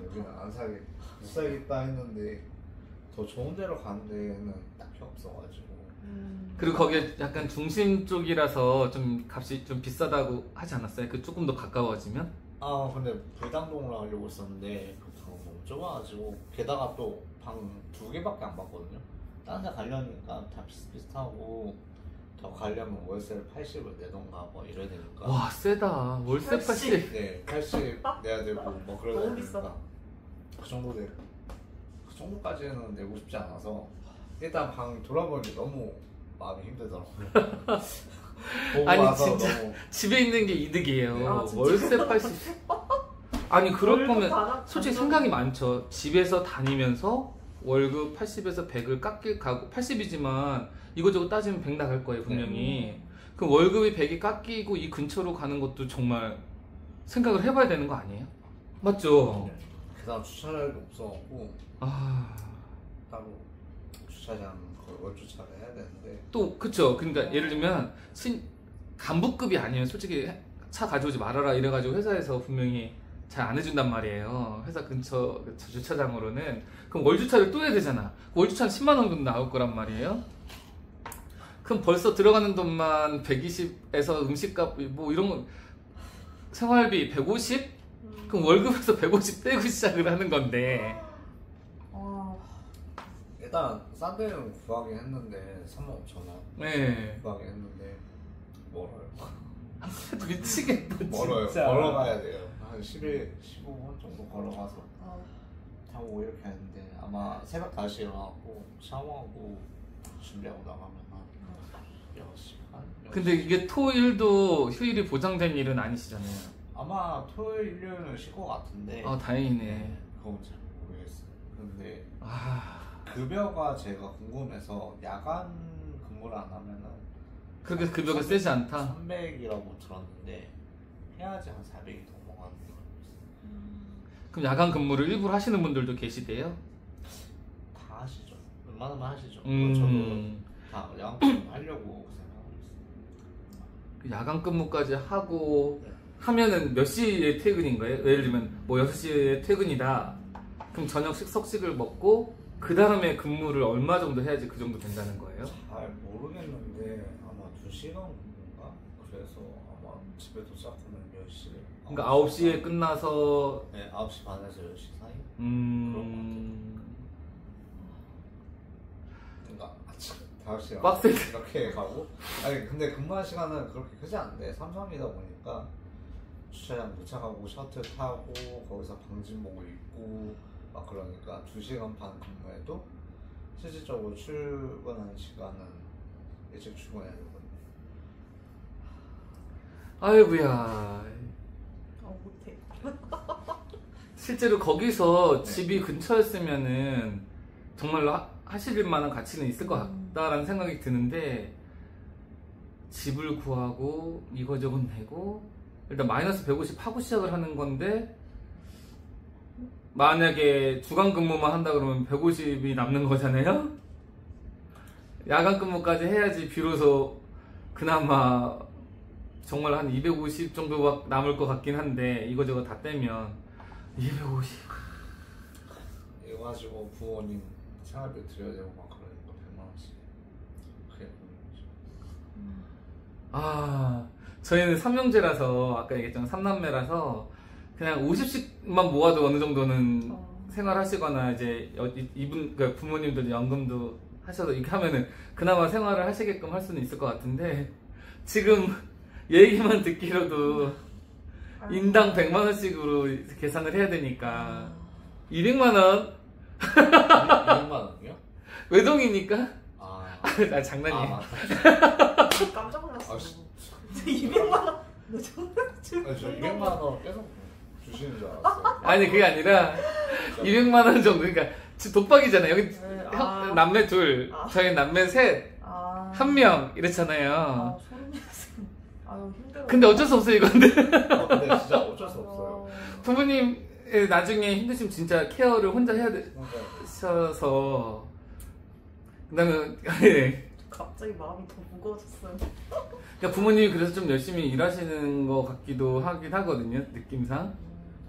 여기는 못 살겠다 했는데 더 좋은 데로 가는 데는 딱히 없어가지고. 그리고 거기에 약간 중심 쪽이라서 좀 값이 좀 비싸다고 하지 않았어요? 그 조금 더 가까워지면? 근데 불당동으로 가려고 했었는데 그 방은 너무 좁아가지고 게다가 또 방 2개밖에 안 받거든요. 다른 데 가려니까 다 비슷비슷하고 더 가려면 월세를 80을 내던가 뭐 이래야 되니까. 와 세다. 월세 80. 네, 80 내야 되고 뭐 그러다 너무 보니까 비싸다. 그 정도까지는 내고 싶지 않아서 일단 방 돌아보니 너무 마음이 힘들더라고요. 보고 아니 와서 진짜 너무 집에 있는 게 이득이에요. 아, 진짜? 월세 80. 아니 그럴 거면 월급 솔직히 생각이 많죠. 집에서 다니면서 월급 80에서 100을 깎일 가고 80이지만 이거저거 따지면 100 나갈 거예요 분명히. 그럼 월급이 100이 깎이고 이 근처로 가는 것도 정말 생각을 해봐야 되는 거 아니에요? 맞죠? 게다가 주차장도 없어갖고 따로 주차장 거의 월주차를 해야 되는데 또 그쵸. 그러니까 예를 들면 간부급이 아니면 솔직히 차 가져오지 말아라 이래가지고 회사에서 분명히 잘 안 해준단 말이에요. 회사 근처 주차장으로는. 그럼 월주차를 또 해야 되잖아. 월주차는 10만 원 정도 나올 거란 말이에요. 그럼 벌써 들어가는 돈만 120에서 음식값 뭐 이런 거 생활비 150? 그럼 월급에서 150 떼고 시작을 하는 건데. 일단 싼 데는 구하긴 했는데 35,000원 네. 구하긴 했는데 멀어요. 미치겠다 멀어요. 진짜. 걸어가야 돼요. 한 15분 정도 걸어가서 타고 이렇게 하는데 아마 새벽 5시에 일어나고 샤워하고 준비하고 나가면 한 6시. 근데 이게 토일도 휴일이 보장된 일은 아니시잖아요. 아마 토요일, 일요일은 쉴 것 같은데. 다행이네. 그건 잘 모르겠어요. 근데 아, 급여가 제가 궁금해서 야간 근무를 안 하면은 그렇게 급여가 세지 않다. 300이라고 들었는데 해야지 한 400이 더 먹는 거. 그럼 야간 근무를 일부러 하시는 분들도 계시대요? 다 하시죠. 웬만하면 하시죠. 음. 저도 다 야간 근무 하려고 생각하고 있어요. 그 야간 근무까지 하고 네. 하면은 몇 시에 퇴근인 거예요? 예를 들면 뭐 6시에 퇴근이다. 그럼 저녁 석식을 먹고 그 다음에 근무를 얼마 정도 해야지 그 정도 된다는 거예요? 잘 모르겠는데 아마 2시간 근무인가? 그래서 아마 집에 도착하면 10시. 그러니까 9시에 끝나서 네, 9시 반에서 10시 사이? 그러니까 아침 5시간 빡세. 이렇게 가고 아니 근데 근무한 시간은 그렇게 크지 않은데 삼성이다 보니까 주차장 도착하고 셔틀 타고 거기서 방진복을 입고 막 그러니까 2시간 반 근무해도 실질적으로 출근하는 시간은 일찍 출근해야 되거든요. 아이고야. 못해. 실제로 거기서 네. 집이 근처였으면은 정말로 하실 만한 가치는 있을 것 같다라는 생각이 드는데 집을 구하고 이거저거 내고 일단 마이너스 150 하고 시작을 하는 건데 만약에 주간 근무만 한다 그러면 150이 남는 거잖아요? 야간 근무까지 해야지 비로소 그나마 정말 한 250 정도 남을 것 같긴 한데 이거저거 다 떼면 250. 이거 가지고 부모님 생활비 드려야 되고 막 그러니까 100만원씩 그게 고민이죠. 저희는 삼형제라서 아까 얘기했잖아요. 삼남매라서 그냥 50씩만 모아도 어느 정도는 생활하시거나 이제 이분 그러니까 부모님들 연금도 하셔서 이렇게 하면은 그나마 생활을 하시게끔 할 수는 있을 것 같은데 지금 얘기만 듣기로도 인당 100만 원씩으로 계산을 해야 되니까 200만 원? 200만 원이요? 외동이니까? 나 장난이에요. 깜짝 놀랐어. 아, 200만 원. 너 저 200만 원 계속 주시는 줄 알았어요. 아니 그게 아니라 200만 원 정도. 그러니까 독박이잖아요. 여기 남매 둘, 저희 남매 셋, 한 명 이랬잖아요. 아유 힘들어. 근데 어쩔 수 없어요 이건데. 근데 진짜 어쩔 수 없어요. 부모님 나중에 힘드시면 진짜 케어를 혼자 해야 되셔서 그다음에 갑자기 마음이 더 무거워졌어요. 그러니까 부모님이 그래서 좀 열심히 일하시는 것 같기도 하긴 하거든요. 느낌상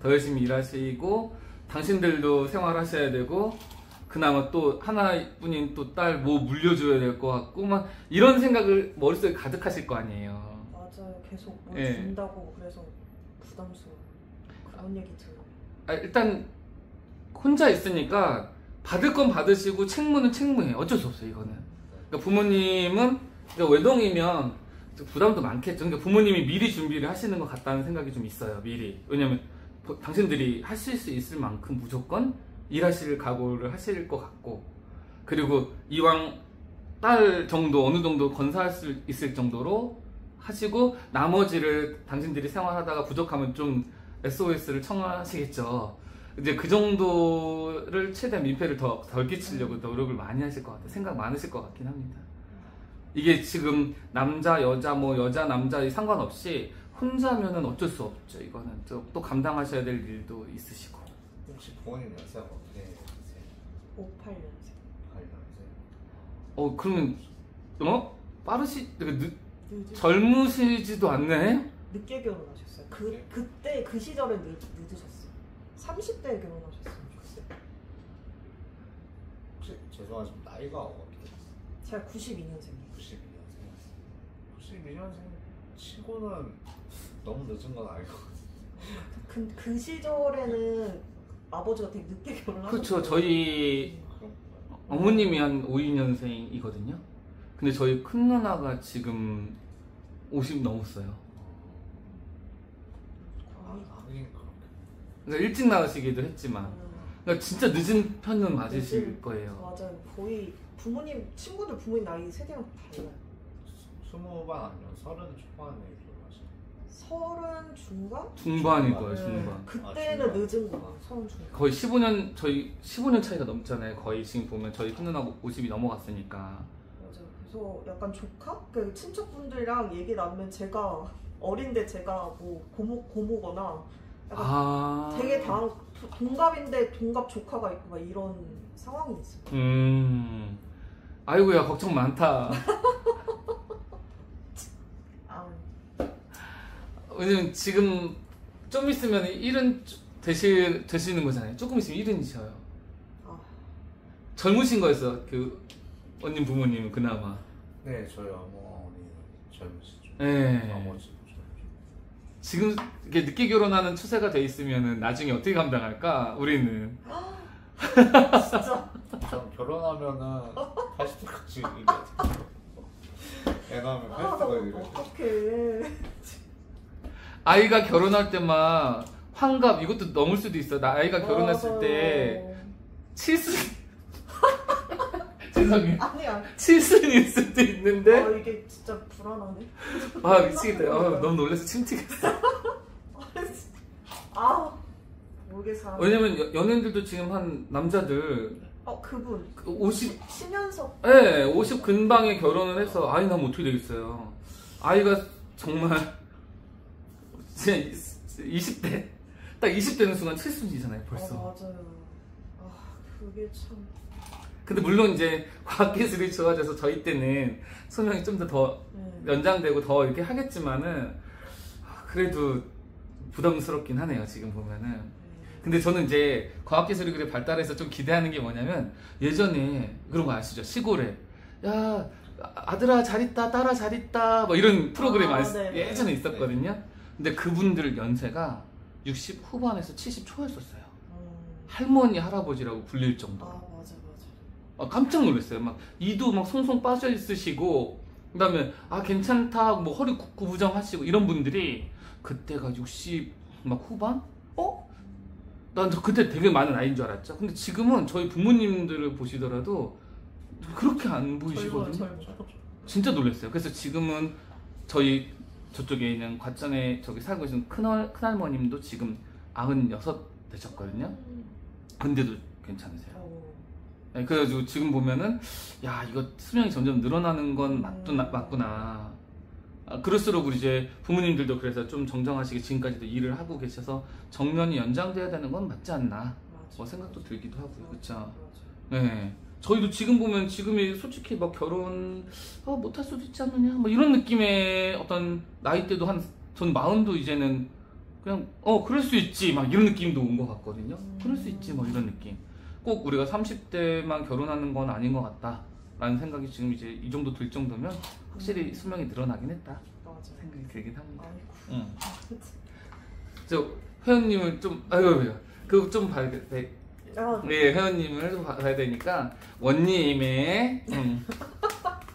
더 열심히 일하시고 당신들도 생활하셔야 되고 그나마 또 하나뿐인 또 딸 뭐 물려줘야 될 것 같고 막 이런 생각을 머릿속에 가득하실 거 아니에요. 맞아요. 계속 뭘 예. 준다고 그래서 부담스러워. 그런 얘기 들어요. 일단 혼자 있으니까 받을 건 받으시고 책무는 책무예요. 어쩔 수 없어요 이거는. 그러니까 부모님은 그러니까 외동이면 부담도 많겠죠. 그러니까 부모님이 미리 준비를 하시는 것 같다는 생각이 좀 있어요. 미리. 왜냐면 당신들이 하실 수 있을 만큼 무조건 일하실 각오를 하실 것 같고 그리고 이왕 딸 정도 어느 정도 건사할 수 있을 정도로 하시고 나머지를 당신들이 생활하다가 부족하면 좀 SOS를 청하시겠죠. 이제 그 정도를 최대한 민폐를 덜 끼치려고 노력을 많이 하실 것 같아요. 생각 많으실 것 같긴 합니다. 이게 지금 남자 여자 뭐 여자 남자 상관없이 혼자면은 어쩔 수 없죠. 이거는 또 감당하셔야 될 일도 있으시고. 혹시 부모님 연세가 어떻게 되세요? 58년생. 8년생? 그러면 빠르시 젊으시지도 않네? 늦게 결혼하셨어요. 그때 그 시절에 늦으셨어요. 30대에 결혼하셨어요. 혹시 죄송하지만 나이가 어떻게 되세요? 제가 92년생이에요. 92년생 치고는 너무 늦은 건 아닐 것 같아요. 그 시절에는 아버지가 되게 늦게 결혼하셨어요. 그렇죠. 저희 어머님이 한 52년생이거든요. 근데 저희 큰 누나가 지금 50 넘었어요. 그러니까 일찍 나으시기도 했지만 그러니까 진짜 늦은 편은 맞으실 거예요. 맞아요. 거의 부모님 친구들 부모님 나이 세대랑 달라요. 20반 아니면 30 초반에 결혼하시나요? 30 중반? 중반일 거예요. 중반. 그때는 늦은 거예요. 30 중반. 거의 15년 저희 15년 차이가 넘잖아요. 거의 지금 보면 저희 큰 누나 50이 넘어갔으니까. 맞아요. 그래서 약간 조카? 그 친척분들이랑 얘기 나누면 제가 어린데 제가 뭐 고모거나 약간 되게 동갑인데 동갑 조카가 있고 막 이런 상황이 있어요. 아이고야 걱정 많다. 왜냐면 지금 좀 있으면 70 되시는 거잖아요. 조금 있으면 70이셔요. 젊으신 거였어. 그 언니 부모님은 그나마. 네, 저희 어머니 젊으시죠. 네. 아버지. 지금 이렇게 늦게 결혼하는 추세가 돼 있으면은 나중에 어떻게 감당할까? 우리는. 진짜. 전 결혼하면은 80대까지 일해요. 애 낳으면 80대까지 일해요. 어떡해. 아이가 결혼할 때만 환갑 이것도 넘을 수도 있어. 나 아이가 결혼했을 때 칠순 죄송해요. 아니야. 칠순일 수도 있는데. 이게 진짜 불안하네. 미치겠다. 너무 놀라서 침튀겠어. 모르겠어. 왜냐면 연예인들도 지금 한 남자들 그분 50 신현석. 네, 50 근방에 결혼을 해서 아이 낳으면 어떻게 되겠어요. 아이가 정말 진짜 20대 딱 20 되는 순간 칠순이잖아요 벌써. 맞아요. 그게 참. 근데 물론 이제 과학기술이 좋아져서 저희 때는 수명이 좀 더 연장되고 더 이렇게 하겠지만은 그래도 부담스럽긴 하네요 지금 보면은. 근데 저는 이제 과학기술이 그래 발달해서 좀 기대하는 게 뭐냐면 예전에 그런 거 아시죠? 시골에 야 아들아 잘 있다 딸아 잘 있다 뭐 이런 프로그램 예전에 있었거든요. 근데 그분들 연세가 60 후반에서 70 초였었어요. 할머니 할아버지라고 불릴 정도로. 맞아. 깜짝 놀랐어요. 막 이도 막 송송 빠져 있으시고, 그다음에 괜찮다 뭐 허리 구부정하시고 이런 분들이 그때가 60 막 후반? 난 그때 되게 많은 나이인 줄 알았죠. 근데 지금은 저희 부모님들을 보시더라도 그렇게 안 보이시거든요. 진짜 놀랐어요. 그래서 지금은 저희 저쪽에 있는 과천에 저기 살고 계신 큰할머님도 지금 96 되셨거든요. 근데도 괜찮으세요. 네, 그래가지고 지금 보면은 야 이거 수명이 점점 늘어나는 건 맞구나. 그럴수록 우리 이제 부모님들도 그래서 좀 정정하시게 지금까지도 일을 하고 계셔서 정년이 연장돼야 되는 건 맞지 않나 뭐 생각도 들기도 하고요. 그렇죠. 네. 저희도 지금 보면 지금이 솔직히 막 결혼 못할 수도 있지 않느냐 뭐 이런 느낌의 어떤 나이대도 전 40도 이제는 그냥 그럴 수 있지 막 이런 느낌도 온 것 같거든요. 그럴 수 있지 뭐 이런 느낌. 꼭 우리가 30대만 결혼하는 건 아닌 것 같다 라는 생각이 지금 이제 이 정도 들 정도면 확실히 수명이 늘어나긴 했다 생각이 들긴 합니다. 저 회원님을 좀 그거 좀 봐야 돼. 네, 회원님을 좀 봐야 되니까 원님의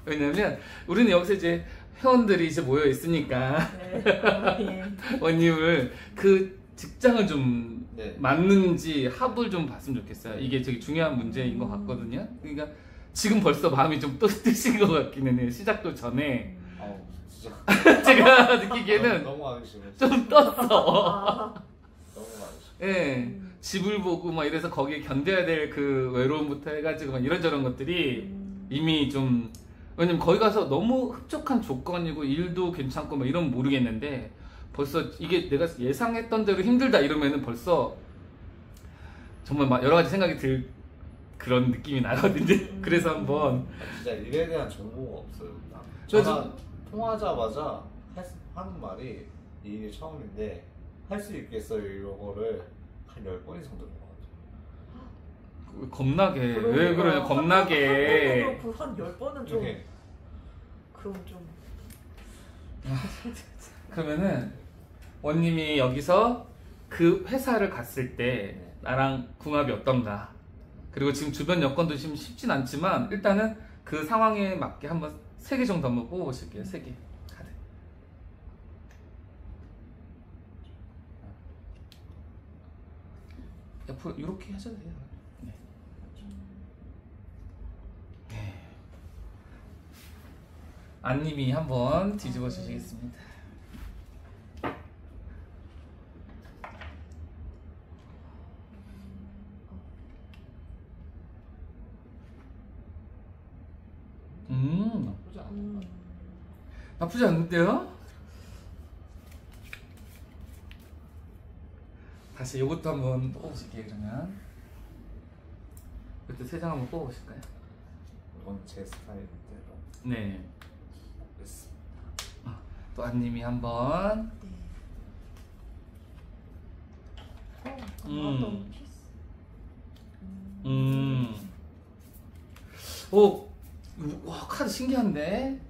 왜냐면 우리는 여기서 이제 회원들이 이제 모여 있으니까 원님을 그 직장을 좀 맞는지 합을 좀 봤으면 좋겠어요. 이게 되게 중요한 문제인 것 같거든요. 그러니까 지금 벌써 마음이 좀 뜨신 것 같기는 해요. 시작도 전에 진짜 제가 느끼기에는 너무 하기 싫어. 좀 떴어. 너무 하기 싫어. 예, 집을 보고 막 이래서 거기에 견뎌야 될 그 외로움부터 해가지고 막 이런저런 것들이 이미 좀 왜냐면 거기 가서 너무 흡족한 조건이고 일도 괜찮고 막 이러면 모르겠는데 벌써 이게 내가 예상했던 대로 힘들다 이러면은 벌써 정말 막 여러 가지 생각이 들 그런 느낌이 나거든요. 그래서 한번 진짜 일에 대한 정보가 없어요. 전화 통화하자마자 하는 말이 이 일이 처음인데 할 수 있겠어요 이거를 한 10번 이상 들은 것 같아요. 겁나게 왜 그러냐 겁나게 그렇고 한 10번은 좀 그럼 좀 그러면은 원님이 여기서 그 회사를 갔을 때 나랑 궁합이 어떤가 그리고 지금 주변 여건도 지금 쉽진 않지만 일단은 그 상황에 맞게 한번 3개 정도 한번 뽑아보실게요. 3개 카드. 옆으로 이렇게 하셔도 돼요. 네. 네. 안님이 한번 뒤집어 주시겠습니다. 나쁘지 않아. 나쁘지 않는데요? 다시 이것도 한번 뽑아보실게요. 그러면 그때 3장 한번 뽑아보실까요? 이건 제 스타일대로. 네. 됐습니다. 또 안님이 한번. 오, 와 카드 신기한데.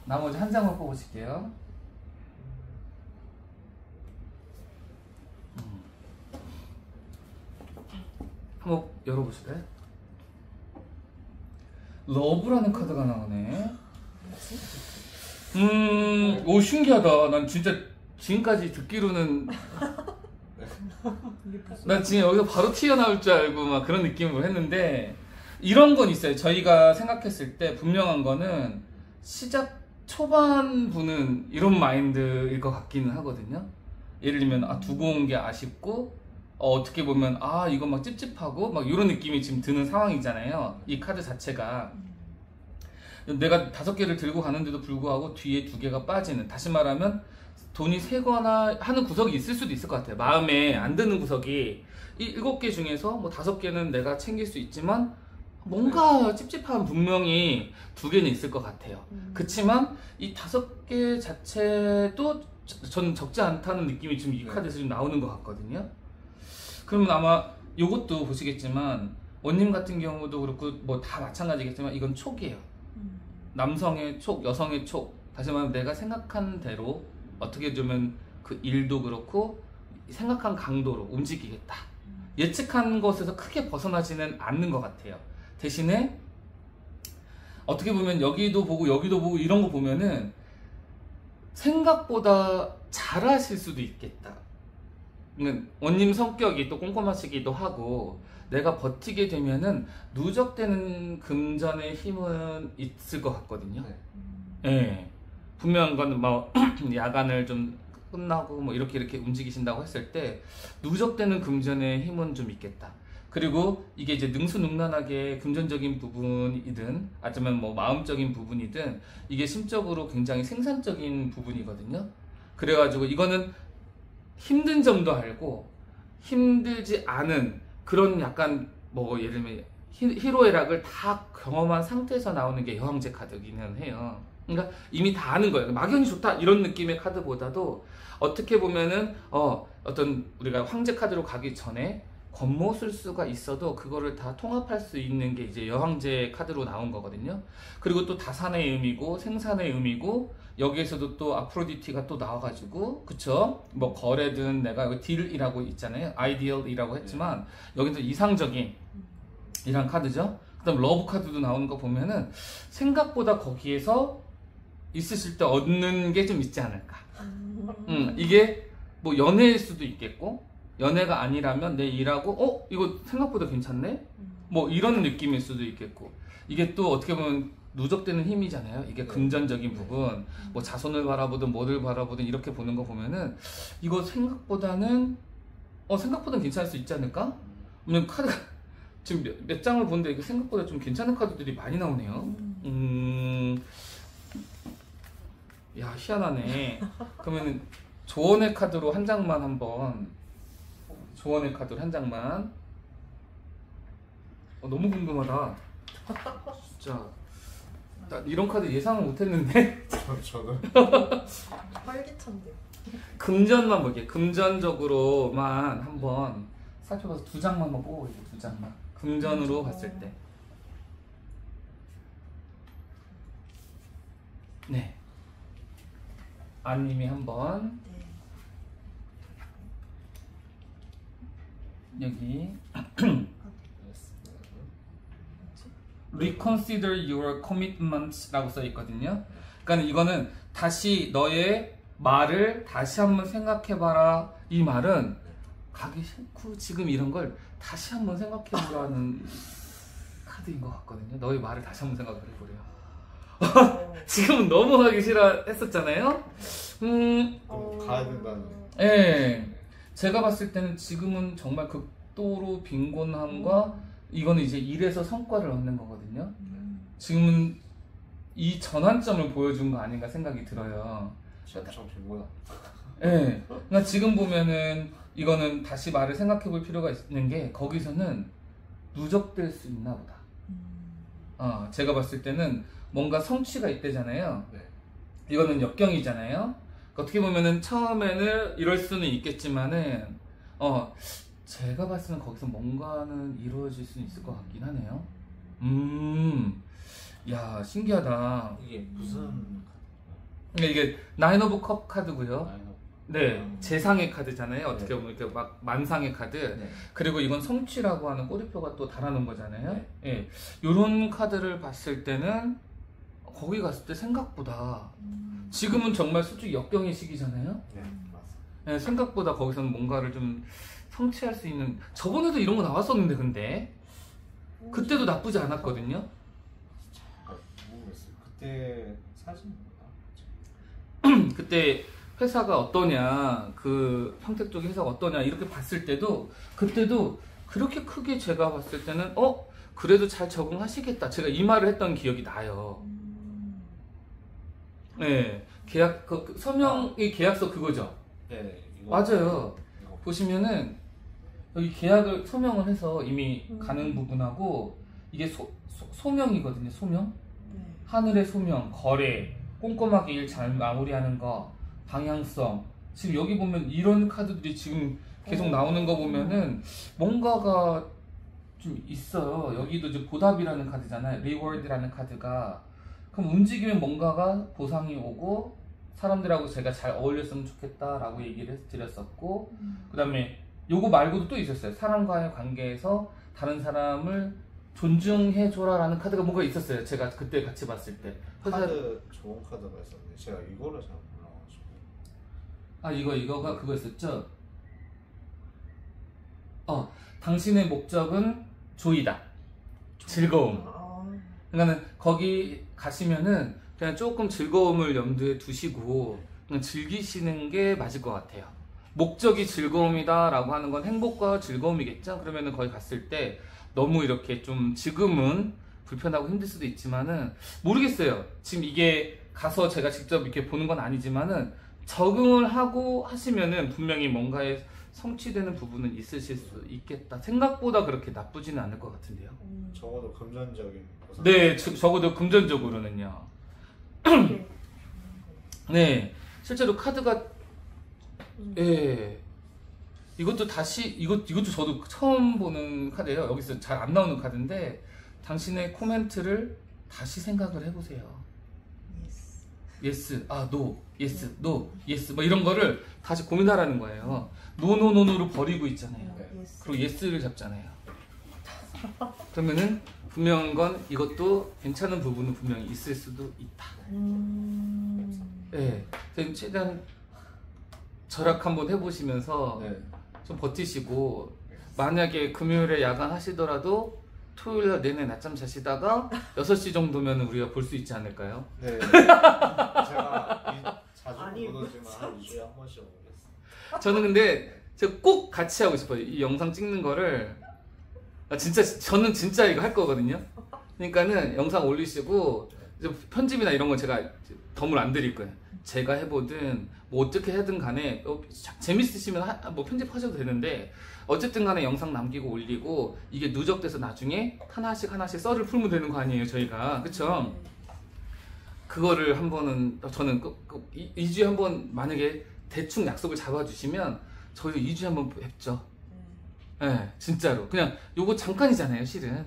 나머지 한 장만 뽑아보실게요. 한번 열어보실까요? 러브라는 카드가 나오네. 오 신기하다. 난 진짜 지금까지 듣기로는 난 지금 여기서 바로 튀어나올 줄 알고 막 그런 느낌으로 했는데 이런 건 있어요. 저희가 생각했을 때 분명한 거는 시작 초반부는 이런 마인드일 것 같기는 하거든요. 예를 들면 두고 온 게 아쉽고 어떻게 보면 이거 막 찝찝하고 막 이런 느낌이 지금 드는 상황이잖아요. 이 카드 자체가 내가 5개를 들고 가는데도 불구하고 뒤에 2개가 빠지는, 다시 말하면 돈이 새거나 하는 구석이 있을 수도 있을 것 같아요. 마음에 안 드는 구석이 이 7개 중에서 뭐 5개는 내가 챙길 수 있지만 뭔가 찝찝한 분명히 2개는 있을 것 같아요. 그치만 이 5개 자체도 저는 적지 않다는 느낌이 지금 이 카드에서 좀 나오는 것 같거든요. 그러면 아마 이것도 보시겠지만 원님 같은 경우도 그렇고 뭐 다 마찬가지겠지만 이건 촉이에요. 남성의 촉, 여성의 촉. 다시 말하면 내가 생각한 대로 어떻게 보면 그 일도 그렇고 생각한 강도로 움직이겠다. 예측한 것에서 크게 벗어나지는 않는 것 같아요. 대신에 어떻게 보면 여기도 보고 이런 거 보면은 생각보다 잘하실 수도 있겠다. 원님 성격이 또 꼼꼼하시기도 하고 내가 버티게 되면은 누적되는 금전의 힘은 있을 것 같거든요. 네. 분명한 건 뭐 야간을 좀 끝나고 뭐 이렇게 움직이신다고 했을 때 누적되는 금전의 힘은 좀 있겠다. 그리고 이게 이제 능수능란하게 금전적인 부분이든 아니면 뭐 마음적인 부분이든 이게 심적으로 굉장히 생산적인 부분이거든요. 그래가지고 이거는 힘든 점도 알고 힘들지 않은 그런 약간 뭐 예를 들면 희로애락을 다 경험한 상태에서 나오는 게 여왕제 카드기는 해요. 그러니까 이미 다 아는 거예요. 막연히 좋다 이런 느낌의 카드보다도 어떻게 보면은 어떤 우리가 황제 카드로 가기 전에 겉모술 수가 있어도 그거를 다 통합할 수 있는 게 이제 여왕제 카드로 나온 거거든요. 그리고 또 다산의 의미고 생산의 의미고 여기에서도 또 아프로디티가 또 나와가지고 그쵸? 뭐 거래든 내가 여기 딜이라고 있잖아요. 아이디얼이라고 했지만 여기서 이상적인 이란 카드죠. 그 다음 러브 카드도 나오는 거 보면은 생각보다 거기에서 있으실 때 얻는 게 좀 있지 않을까. 이게 뭐 연애일 수도 있겠고 연애가 아니라면 내 일하고 이거 생각보다 괜찮네? 뭐 이런 느낌일 수도 있겠고 이게 또 어떻게 보면 누적되는 힘이잖아요. 이게 금전적인 부분 뭐 자손을 바라보든 뭐를 바라보든 이렇게 보는 거 보면은 이거 생각보다는 괜찮을 수 있지 않을까? 왜냐면 카드가 지금 몇 장을 보는데 이게 생각보다 좀 괜찮은 카드들이 많이 나오네요. 야 희한하네. 그러면 조언의 카드로 한 장만 한번 조언의 카드로 한 장만. 너무 궁금하다. 진짜 나 이런 카드 예상을 못했는데. 저는 활기찬데. 금전만 볼게. 금전적으로만 한번 살펴봐서 두 장만 보고 이제 두 장만. 금전으로 봤을 때. 네. 아님이 한번 여기 Reconsider your commitments라고 써 있거든요. 그러니까 이거는 다시 너의 말을 다시 한번 생각해봐라. 이 말은 가기 싫고 지금 이런 걸 다시 한번 생각해보라는 카드인 것 같거든요. 너의 말을 다시 한번 생각을 해보래요. 지금은 너무 하기 싫어 했었잖아요. 가야 된다는. 예. 제가 봤을 때는 지금은 정말 극도로 빈곤함과 이거는 이제 일에서 성과를 얻는 거거든요. 지금은 이 전환점을 보여준 거 아닌가 생각이 들어요. 엄청 빈곤하. 예. 그러니까 지금 보면은 이거는 다시 말을 생각해 볼 필요가 있는 게 거기서는 누적될 수 있나 보다. 제가 봤을 때는 뭔가 성취가 있대잖아요. 네. 이거는 역경이잖아요. 그러니까 어떻게 보면은 처음에는 이럴 수는 있겠지만은 제가 봤을 때는 거기서 뭔가는 이루어질 수는 있을 것 같긴 하네요. 야 신기하다. 이게 무슨 그러니까 이게 나인 오브 컵 카드고요. 카드인가요? 네, 재상의 카드잖아요. 어떻게 보면 이렇게 막 만상의 카드. 네. 그리고 이건 성취라고 하는 꼬리표가 또 달아놓은 거잖아요. 네. 예, 이런 카드를 봤을 때는 거기 갔을 때 생각보다 지금은 정말 솔직히 역경의 시기잖아요. 네, 맞습니다. 예, 생각보다 거기서는 뭔가를 좀 성취할 수 있는. 저번에도 이런 거 나왔었는데 근데 그때도 나쁘지 않았거든요. 모르겠어요. 그때 사진인가? 그때 회사가 어떠냐, 그 평택 쪽 회사가 어떠냐 이렇게 봤을 때도 그때도 그렇게 크게 제가 봤을 때는 그래도 잘 적응하시겠다. 제가 이 말을 했던 기억이 나요. 네, 계약 그 서명의 계약서 그거죠. 네, 이거 맞아요. 이거. 보시면은 여기 계약을 서명을 해서 이미 가는 부분하고 이게 소명이거든요. 소명. 네. 하늘의 소명, 거래, 꼼꼼하게 일 잘 마무리하는 거, 방향성. 지금 여기 보면 이런 카드들이 지금 계속 나오는 거 보면은 뭔가가 좀 있어요. 여기도 이제 보답이라는 카드잖아요. 리워드라는 카드가. 그럼 움직이면 뭔가가 보상이 오고 사람들하고 제가 잘 어울렸으면 좋겠다라고 얘기를 드렸었고, 그 다음에 요거 말고도 또 있었어요. 사람과의 관계에서 다른 사람을 존중해줘라라는 카드가 뭔가 있었어요. 제가 그때 같이 봤을 때. 카드 좋은 카드가 있었는데 제가 이거를 잘 몰라가지고. 아 이거가 그거였었죠. 당신의 목적은 조이다. 즐거움. 그러니까는 거기 가시면은 그냥 조금 즐거움을 염두에 두시고 그냥 즐기시는 게 맞을 것 같아요. 목적이 즐거움이다라고 하는 건 행복과 즐거움이겠죠. 그러면은 거기 갔을 때 너무 이렇게 좀 지금은 불편하고 힘들 수도 있지만은 모르겠어요. 지금 이게 가서 제가 직접 이렇게 보는 건 아니지만은 적응을 하고 하시면은 분명히 뭔가에 성취되는 부분은 있으실 수 있겠다. 생각보다 그렇게 나쁘지는 않을 것 같은데요. 적어도 금전적인 보상. 네, 적어도 금전적으로는요. 네, 실제로 카드가 예, 이것도 이것도 저도 처음 보는 카드예요. 여기서 잘 안 나오는 카드인데 당신의 코멘트를 다시 생각을 해보세요. 예스, 노, 예스, 노, 예스 뭐 이런 거를 다시 고민하라는 거예요. 노노노노로 버리고 있잖아요. 그리고 예스를 잡잖아요. 그러면은 분명한 건 이것도 괜찮은 부분은 분명히 있을 수도 있다. 네, 최대한 절약 한번 해보시면서 좀 버티시고, 만약에 금요일에 야간 하시더라도 토요일 내내 낮잠 자시다가 6시 정도면 우리가 볼 수 있지 않을까요? 네. 제가 자주 못 오지만 한 2주에 한 번씩 오겠습니다. 저는 근데 제가 꼭 같이 하고 싶어요. 이 영상 찍는 거를. 저는 진짜 이거 할 거거든요. 그러니까는 영상 올리시고 이제 편집이나 이런 건 제가 덤을 안 드릴 거예요. 제가 해보든 뭐 어떻게 하든 간에 재밌으시면 뭐 편집하셔도 되는데, 어쨌든 간에 영상 남기고 올리고 이게 누적돼서 나중에 하나씩 썰을 풀면 되는 거 아니에요, 저희가. 그쵸? 그거를 한 번은 저는 2주에 한 번 만약에 대충 약속을 잡아주시면 저희 2주에 한 번 뵙죠. 네, 진짜로. 그냥 요거 잠깐이잖아요, 실은.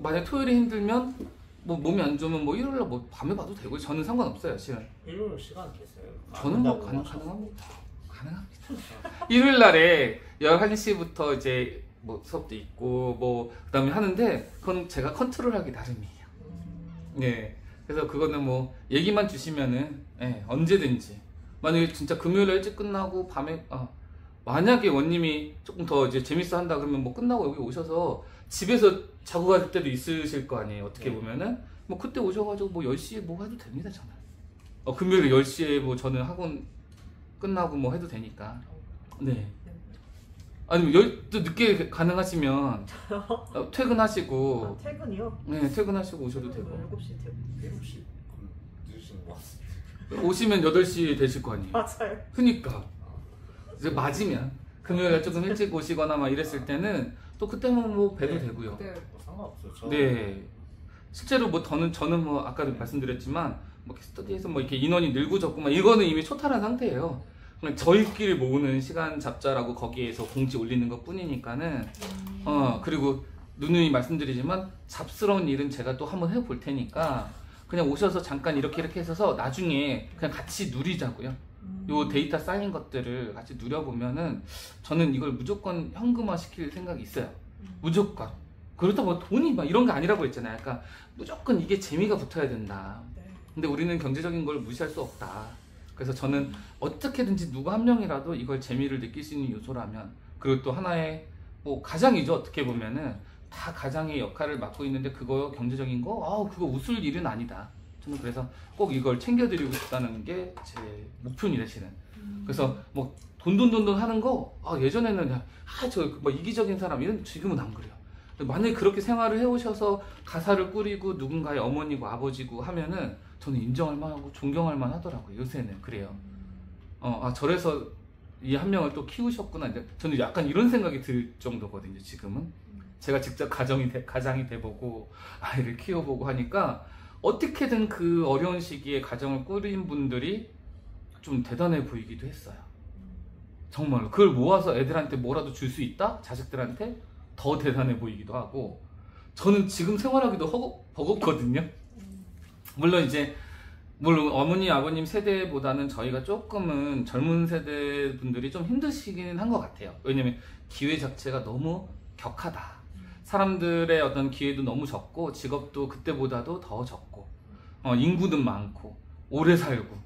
만약 토요일에 힘들면 뭐 몸이 안 좋으면 뭐 일요일날 뭐 밤에 봐도 되고 저는 상관없어요, 실은. 일요일 시간 되세요? 저는 뭐 가능합니다. 일요일 날에 11시부터 이제 뭐 수업도 있고 뭐 그다음에 하는데 그건 제가 컨트롤하기 나름이에요. 네. 그래서 그거는 뭐 얘기만 주시면은 언제든지. 만약에 진짜 금요일에 일찍 끝나고 밤에 만약에 원님이 조금 더 이제 재밌어 한다 그러면 뭐 끝나고 여기 오셔서 집에서 자고 갈 때도 있으실 거 아니에요. 어떻게 보면은 뭐 그때 오셔가지고 뭐 10시에 뭐 해도 됩니다, 저는. 금요일에 10시에 뭐 저는 학원 끝나고 뭐 해도 되니까. 네. 아니면 또 늦게 가능하시면 퇴근하시고. 퇴근이요? 네, 퇴근하시고 오셔도 되고. 7시 퇴근. 7시 늦으신 것 같은데. 오시면 8시 되실 거 아니에요. 맞아요. 그니까 이제 맞으면 금요일에 조금 일찍 오시거나 막 이랬을 때는 또 그때는 뭐 뵈도 되고요. 그때 뭐 상관없어요. 네. 실제로 뭐 저는 뭐 아까도 말씀드렸지만 뭐 스터디에서 뭐 이렇게 인원이 늘고 적고 막 이거는 이미 초탈한 상태예요. 그냥 저희끼리 모으는 시간 잡자라고 거기에서 공지 올리는 것 뿐이니까는 그리고 누누이 말씀드리지만 잡스러운 일은 제가 또 한번 해볼 테니까 그냥 오셔서 잠깐 이렇게 해서 나중에 그냥 같이 누리자고요. 요 데이터 쌓인 것들을 같이 누려보면은 저는 이걸 무조건 현금화 시킬 생각이 있어요. 무조건. 그렇다고 뭐 돈이 막 이런 게 아니라고 했잖아요. 그러니까 무조건 이게 재미가 붙어야 된다. 근데 우리는 경제적인 걸 무시할 수 없다. 그래서 저는 어떻게든지 누구 한 명이라도 이걸 재미를 느낄 수 있는 요소라면, 그리고 또 하나의 뭐 가장이죠. 어떻게 보면은 다 가장의 역할을 맡고 있는데 그거 경제적인 거 그거 웃을 일은 아니다. 저는 그래서 꼭 이걸 챙겨드리고 싶다는 게 제 목표입니다, 실은. 그래서 뭐 돈 하는 거 예전에는 저 뭐 이기적인 사람 이런, 지금은 안 그래요. 만약에 그렇게 생활을 해오셔서 가사를 꾸리고 누군가의 어머니고 아버지고 하면은 저는 인정할 만하고 존경할 만하더라고요. 요새는 그래요. 저래서 이 한 명을 또 키우셨구나. 저는 약간 이런 생각이 들 정도거든요. 지금은 제가 직접 가장이 돼보고 아이를 키워보고 하니까 어떻게든 그 어려운 시기에 가정을 꾸린 분들이 좀 대단해 보이기도 했어요. 정말로 그걸 모아서 애들한테 뭐라도 줄 수 있다? 자식들한테 더 대단해 보이기도 하고. 저는 지금 생활하기도 버겁거든요. 물론 이제 물론 어머니 아버님 세대보다는 저희가 조금은 젊은 세대 분들이 좀 힘드시긴 한 것 같아요. 왜냐면 기회 자체가 너무 격하다. 사람들의 어떤 기회도 너무 적고 직업도 그때보다도 더 적고 인구도 많고 오래 살고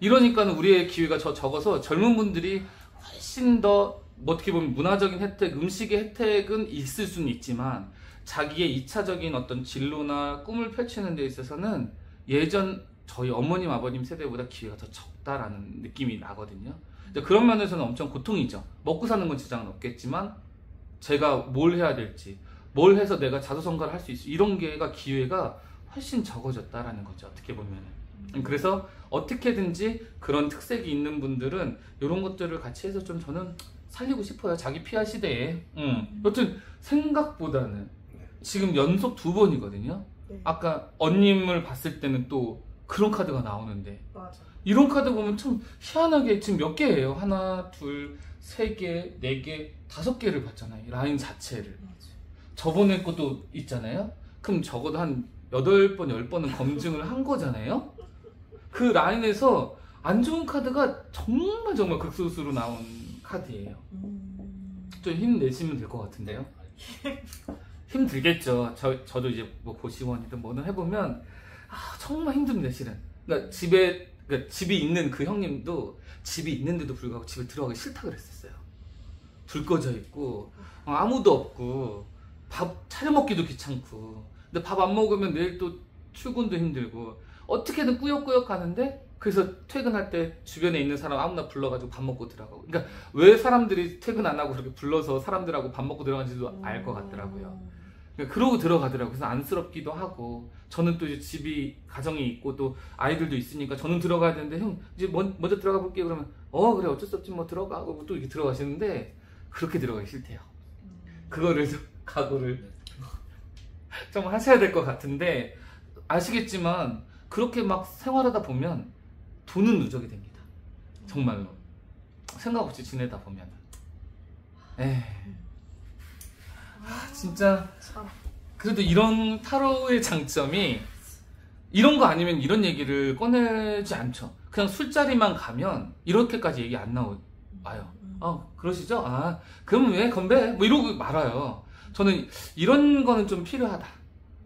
이러니까는 우리의 기회가 적어서 젊은 분들이 훨씬 더 어떻게 보면 문화적인 혜택, 음식의 혜택은 있을 수는 있지만 자기의 2차적인 어떤 진로나 꿈을 펼치는 데 있어서는 예전 저희 어머님 아버님 세대보다 기회가 더 적다라는 느낌이 나거든요. 그런 면에서는 엄청 고통이죠. 먹고 사는 건 지장은 없겠지만 제가 뭘 해야 될지, 뭘 해서 내가 자수성가를 할 수 있어, 이런 기회가 훨씬 적어졌다라는 거죠. 어떻게 보면은. 그래서 어떻게든지 그런 특색이 있는 분들은 이런 것들을 같이 해서 좀 저는 살리고 싶어요. 자기 PR 시대에. 여튼 생각보다는 지금 연속 2번이거든요. 아까 언님을 봤을 때는 또 그런 카드가 나오는데 맞아. 이런 카드 보면 참 희한하게 지금 몇 개예요? 하나, 둘, 3개, 4개, 5개를 봤잖아요. 라인 자체를. 맞아. 저번에 것도 있잖아요. 그럼 적어도 한 8번, 10번은 검증을 한 거잖아요. 그 라인에서 안 좋은 카드가 정말 극소수로 나온 카드예요. 좀 힘내시면 될 것 같은데요. 힘들겠죠. 저도 이제 뭐 고시원이든 뭐든 해보면 정말 힘듭니다, 실은. 그러니까 집이 있는 그 형님도 집이 있는데도 불구하고 집에 들어가기 싫다 그랬었어요. 불 꺼져 있고 아무도 없고 밥 차려 먹기도 귀찮고, 근데 밥 안 먹으면 내일 또 출근도 힘들고 어떻게든 꾸역꾸역 가는데, 그래서 퇴근할 때 주변에 있는 사람 아무나 불러가지고 밥 먹고 들어가고. 그러니까 왜 사람들이 퇴근 안 하고 그렇게 불러서 사람들하고 밥 먹고 들어가는지도 알 것 같더라고요. 그러니까 그러고 들어가더라고요. 그래서 안쓰럽기도 하고, 저는 또 이제 가정이 있고 또 아이들도 있으니까 저는 들어가야 되는데, 형 이제 먼저 들어가 볼게 그러면 그래 어쩔 수 없지 뭐 들어가 하고 또 이렇게 들어가시는데, 그렇게 들어가기 싫대요. 그거를 좀 각오를 좀 하셔야 될 것 같은데, 아시겠지만 그렇게 막 생활하다 보면 돈은 누적이 됩니다. 정말로 생각 없이 지내다 보면. 진짜. 그래도 이런 타로의 장점이, 이런 거 아니면 이런 얘기를 꺼내지 않죠. 그냥 술자리만 가면 이렇게까지 얘기 안 나와요. 그러시죠? 그럼 왜 건배? 뭐 이러고 말아요. 저는 이런 거는 좀 필요하다.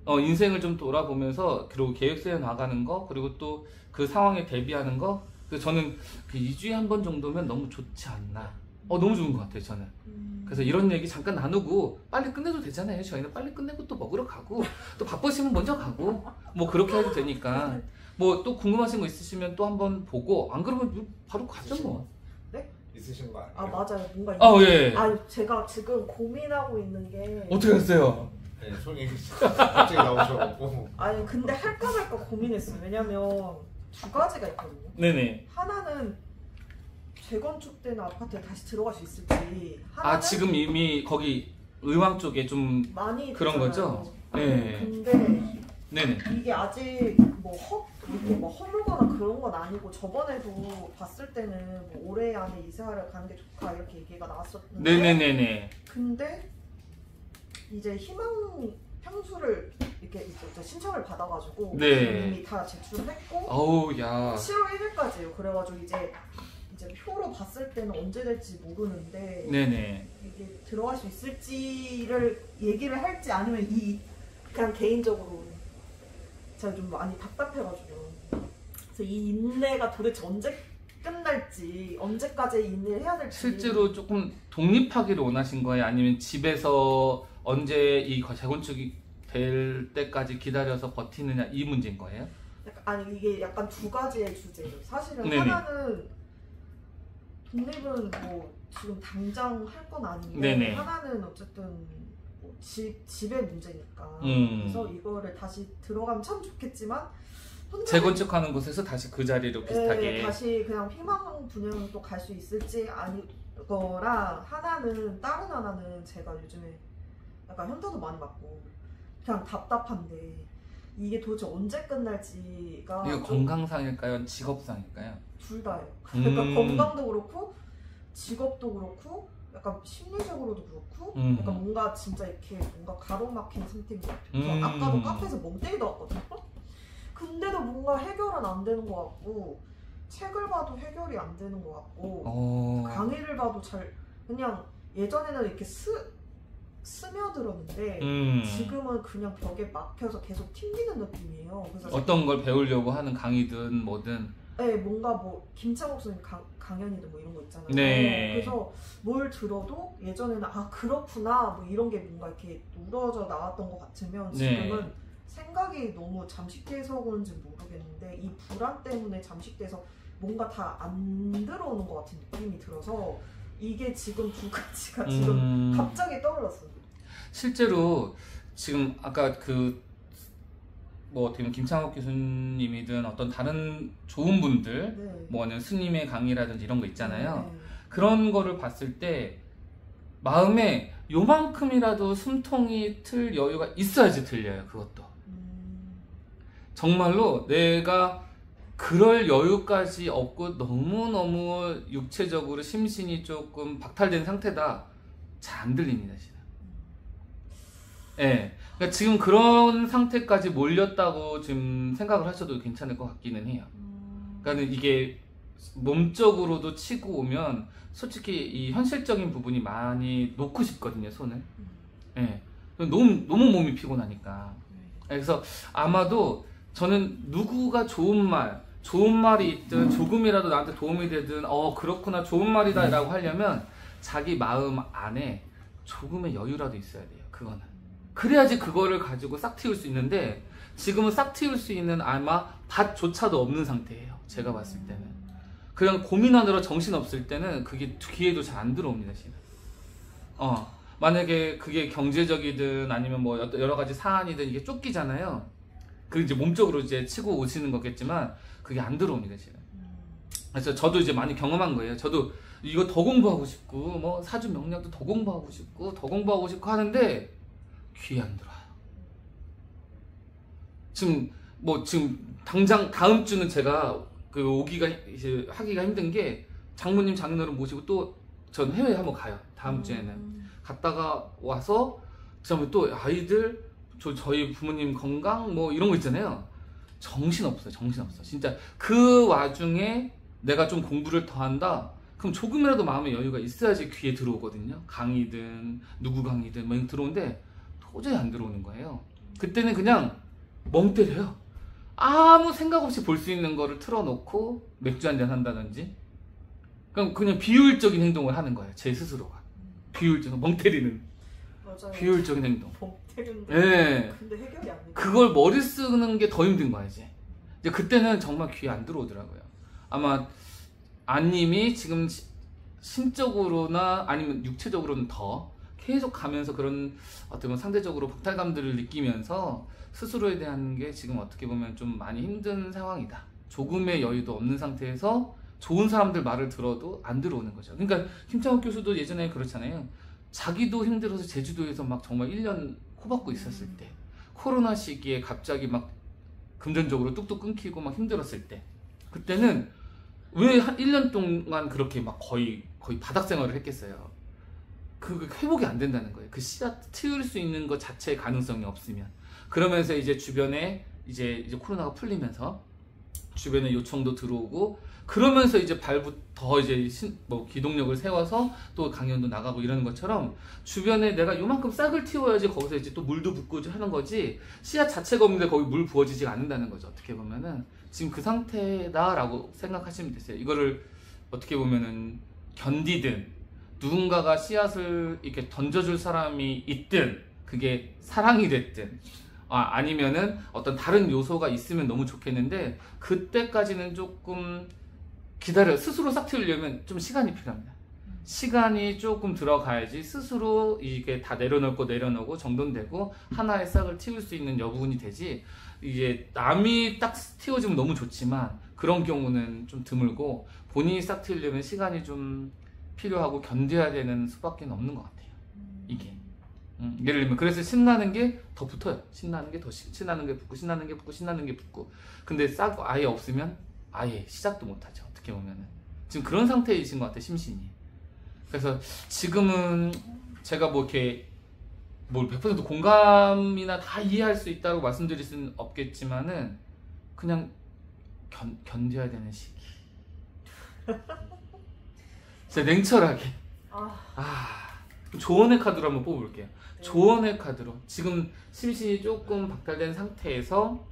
인생을 좀 돌아보면서, 그리고 계획 세워 나가는 거, 그리고 또 그 상황에 대비하는 거. 그래서 저는 그 2주에 한 번 정도면 너무 좋지 않나. 너무 좋은 것 같아요, 저는. 그래서 이런 얘기 잠깐 나누고 빨리 끝내도 되잖아요. 저희는 빨리 끝내고 또 먹으러 가고, 또 바쁘시면 먼저 가고, 뭐 그렇게 해도 되니까. 뭐 또 궁금하신 거 있으시면 또 한번 보고, 안 그러면 바로 가죠 뭐. 네? 있으신 거 아니에요? 맞아요. 뭔가 예. 제가 지금 고민하고 있는 게, 어떻게 했어요? 네, 손이 갑자기 나오셔갖고. 근데 할까 말까 고민했어요. 왜냐면 2가지가 있거든요. 네네. 하나는 재건축된 아파트에 다시 들어갈 수 있을지. 하나는 지금 이미 거기 의왕 쪽에 좀 많이 그런 되잖아요. 거죠? 네. 근데 네네. 이게 아직 이렇게 뭐 허물거나 그런 건 아니고, 저번에도 봤을 때는 뭐 올해 안에 이사를 가는 게 좋다 이렇게 얘기가 나왔었는데. 네네네네. 근데 이제 희망 평수를 이렇게 이제 신청을 받아가지고 이미 다 제출을 했고, 7월 1일까지예요. 그래가지고 이제 표로 봤을 때는 언제 될지 모르는데, 네네. 이게 들어갈 수 있을지를 얘기를 할지, 아니면 그냥 개인적으로 제가 좀 많이 답답해가지고, 그래서 이 인내가 도대체 언제 끝날지, 언제까지 인내를 해야 될지. 실제로 조금 독립하기를 원하신 거예요? 아니면 집에서 언제 이 재건축이 될 때까지 기다려서 버티느냐, 이 문제인 거예요? 이게 약간 2가지의 주제예요. 사실은 네네. 하나는 독립은 뭐 지금 당장 할 건 아닌데, 네네. 하나는 어쨌든 뭐 집의 문제니까. 그래서 이거를 다시 들어가면 참 좋겠지만, 재건축하는 곳에서 다시 그 자리로 비슷하게. 다시 그냥 희망 분양으로 또 갈 수 있을지 아니거랑, 다른 하나는 제가 요즘에 약간 현타도 많이 맞고 그냥 답답한데, 이게 도대체 언제 끝날지가. 이거 건강상일까요? 직업상일까요? 둘 다예요. 그러니까 건강도 그렇고 직업도 그렇고 약간 심리적으로도 그렇고, 약간 뭔가 진짜 이렇게 뭔가 가로막힌 상태인 것 같아요. 그래서 아까도 카페에서 멍 때리다 왔거든요. 근데도 뭔가 해결은 안 되는 것 같고 책을 봐도 해결이 안 되는 것 같고 강의를 봐도 그냥 예전에는 이렇게 스며들었는데 지금은 그냥 벽에 막혀서 계속 튕기는 느낌이에요. 그래서 어떤 걸 배우려고 하는 강의든 뭐든 네, 뭔가 뭐 김창옥 선생님 강연이든 뭐 이런 거 있잖아요. 네. 그래서 뭘 들어도 예전에는 아 그렇구나 뭐 이런 게 뭔가 이렇게 우러져 나왔던 것 같으면 지금은 네. 생각이 너무 잠식돼서 그런지 모르겠는데 이 불안 때문에 잠식돼서 뭔가 다 안 들어오는 것 같은 느낌이 들어서 이게 지금 두 가지가 지금 갑자기 떠올랐어요. 실제로 지금 아까 뭐 어떻게 보면 김창옥 교수님이든 어떤 다른 좋은 분들 네. 뭐는 스님의 강의라든지 이런 거 있잖아요. 네. 그런 거를 봤을 때 마음에 요만큼이라도 숨통이 틀 여유가 있어야지 들려요. 그것도 정말로 내가 그럴 여유까지 없고 너무너무 육체적으로 심신이 조금 박탈된 상태다. 잘 안 들립니다 지금. 네. 그러니까 지금 그런 상태까지 몰렸다고 지금 생각을 하셔도 괜찮을 것 같기는 해요. 그러니까 이게 몸적으로도 치고 오면 솔직히 이 현실적인 부분이 많이 놓고 싶거든요, 손을. 네. 너무 몸이 피곤하니까. 그래서 아마도 저는 누구가 좋은 말이 있든 조금이라도 나한테 도움이 되든 그렇구나 좋은 말이다 라고 하려면 자기 마음 안에 조금의 여유라도 있어야 돼요. 그거는. 그래야지 그거를 가지고 싹 틔울 수 있는데 지금은 싹 틔울 수 있는 아마 밭조차도 없는 상태예요. 제가 봤을 때는. 그냥 고민하느라 정신없을 때는 그게 귀에도 잘 안 들어옵니다. 지금. 만약에 그게 경제적이든 아니면 뭐 여러 가지 사안이든 이게 쫓기잖아요. 그 이제 몸적으로 이제 치고 오시는 거겠지만 그게 안 들어옵니다. 지금. 그래서 저도 이제 많이 경험한 거예요. 저도 이거 더 공부하고 싶고 뭐 사주 명략도 더 공부하고 싶고 하는데 귀에 안 들어와요. 지금 당장 다음 주는 제가 오기가 이제 하기가 힘든 게 장모님 장인어른 모시고 또 전 해외에 한번 가요. 다음 주에는 갔다가 와서 그다음에 또 아이들 저희 부모님 건강 뭐 이런 거 있잖아요. 정신없어요. 진짜 그 와중에 내가 좀 공부를 더 한다. 그럼 조금이라도 마음의 여유가 있어야지 귀에 들어오거든요. 강의든 누구 강의든 뭐 들어오는데 도저히 안 들어오는 거예요. 그때는 그냥 멍 때려요. 아무 생각 없이 볼 수 있는 거를 틀어놓고 맥주 한잔 한다든지 그냥 비효율적인 행동을 하는 거예요. 제 스스로가. 비효율적인 멍 때리는. 맞아요. 비효율적인 행동. 멍 때리는데. 네. 근데 해결이 안 돼. 그걸 머리 쓰는 게 더 힘든 거야 이제 그때는 정말 귀에 안 들어오더라고요. 아마 아님이 지금 심적으로나 아니면 육체적으로는 더 계속 가면서 그런 어떻게 보면 상대적으로 박탈감들을 느끼면서 스스로에 대한 게 지금 어떻게 보면 좀 많이 힘든 상황이다. 조금의 여유도 없는 상태에서 좋은 사람들 말을 들어도 안 들어오는 거죠. 그러니까 김창옥 교수도 예전에 그렇잖아요. 자기도 힘들어서 제주도에서 막 정말 1년 코박고 있었을 때 코로나 시기에 갑자기 막 금전적으로 뚝뚝 끊기고 막 힘들었을 때 그때는 왜 한 1년 동안 그렇게 막 거의 바닥 생활을 했겠어요. 그 회복이 안 된다는 거예요. 그 씨앗 틔울 수 있는 것 자체의 가능성이 없으면. 그러면서 이제 주변에 이제 코로나가 풀리면서 주변에 요청도 들어오고 그러면서 이제 발부터 이제 뭐 기동력을 세워서 또 강연도 나가고 이러는 것처럼 주변에 내가 요만큼 싹을 틔워야지 거기서 이제 또 물도 붓고 하는 거지 씨앗 자체가 없는데 거기 물 부어지지 않는다는 거죠. 어떻게 보면은 지금 그 상태다라고 생각하시면 되세요. 이거를 어떻게 보면은 견디든 누군가가 씨앗을 이렇게 던져줄 사람이 있든 그게 사랑이 됐든 아니면은 어떤 다른 요소가 있으면 너무 좋겠는데 그때까지는 조금 기다려요. 스스로 싹 틔우려면 좀 시간이 필요합니다. 시간이 조금 들어가야지 스스로 이게 다 내려놓고 정돈되고 하나의 싹을 틔울 수 있는 여부분이 되지 이게 남이 딱 틔워주면 너무 좋지만 그런 경우는 좀 드물고 본인이 싹 틔우려면 시간이 좀 필요하고 견뎌야 되는 수밖에 없는 것 같아요. 이게 예를 들면 그래서 신나는 게 더 붙어요. 신나는 게 붙고 근데 싹 아예 없으면 아예 시작도 못하죠. 어떻게 보면은 지금 그런 상태이신 것 같아요. 심신이. 그래서 지금은 제가 뭐 이렇게 뭘 100% 공감이나 다 이해할 수 있다고 말씀드릴 수는 없겠지만은 그냥 견뎌야 되는 시기. 진짜 냉철하게. 조언의 카드로 한번 뽑아볼게요. 네. 조언의 카드로 지금 심신이 조금 박탈된 상태에서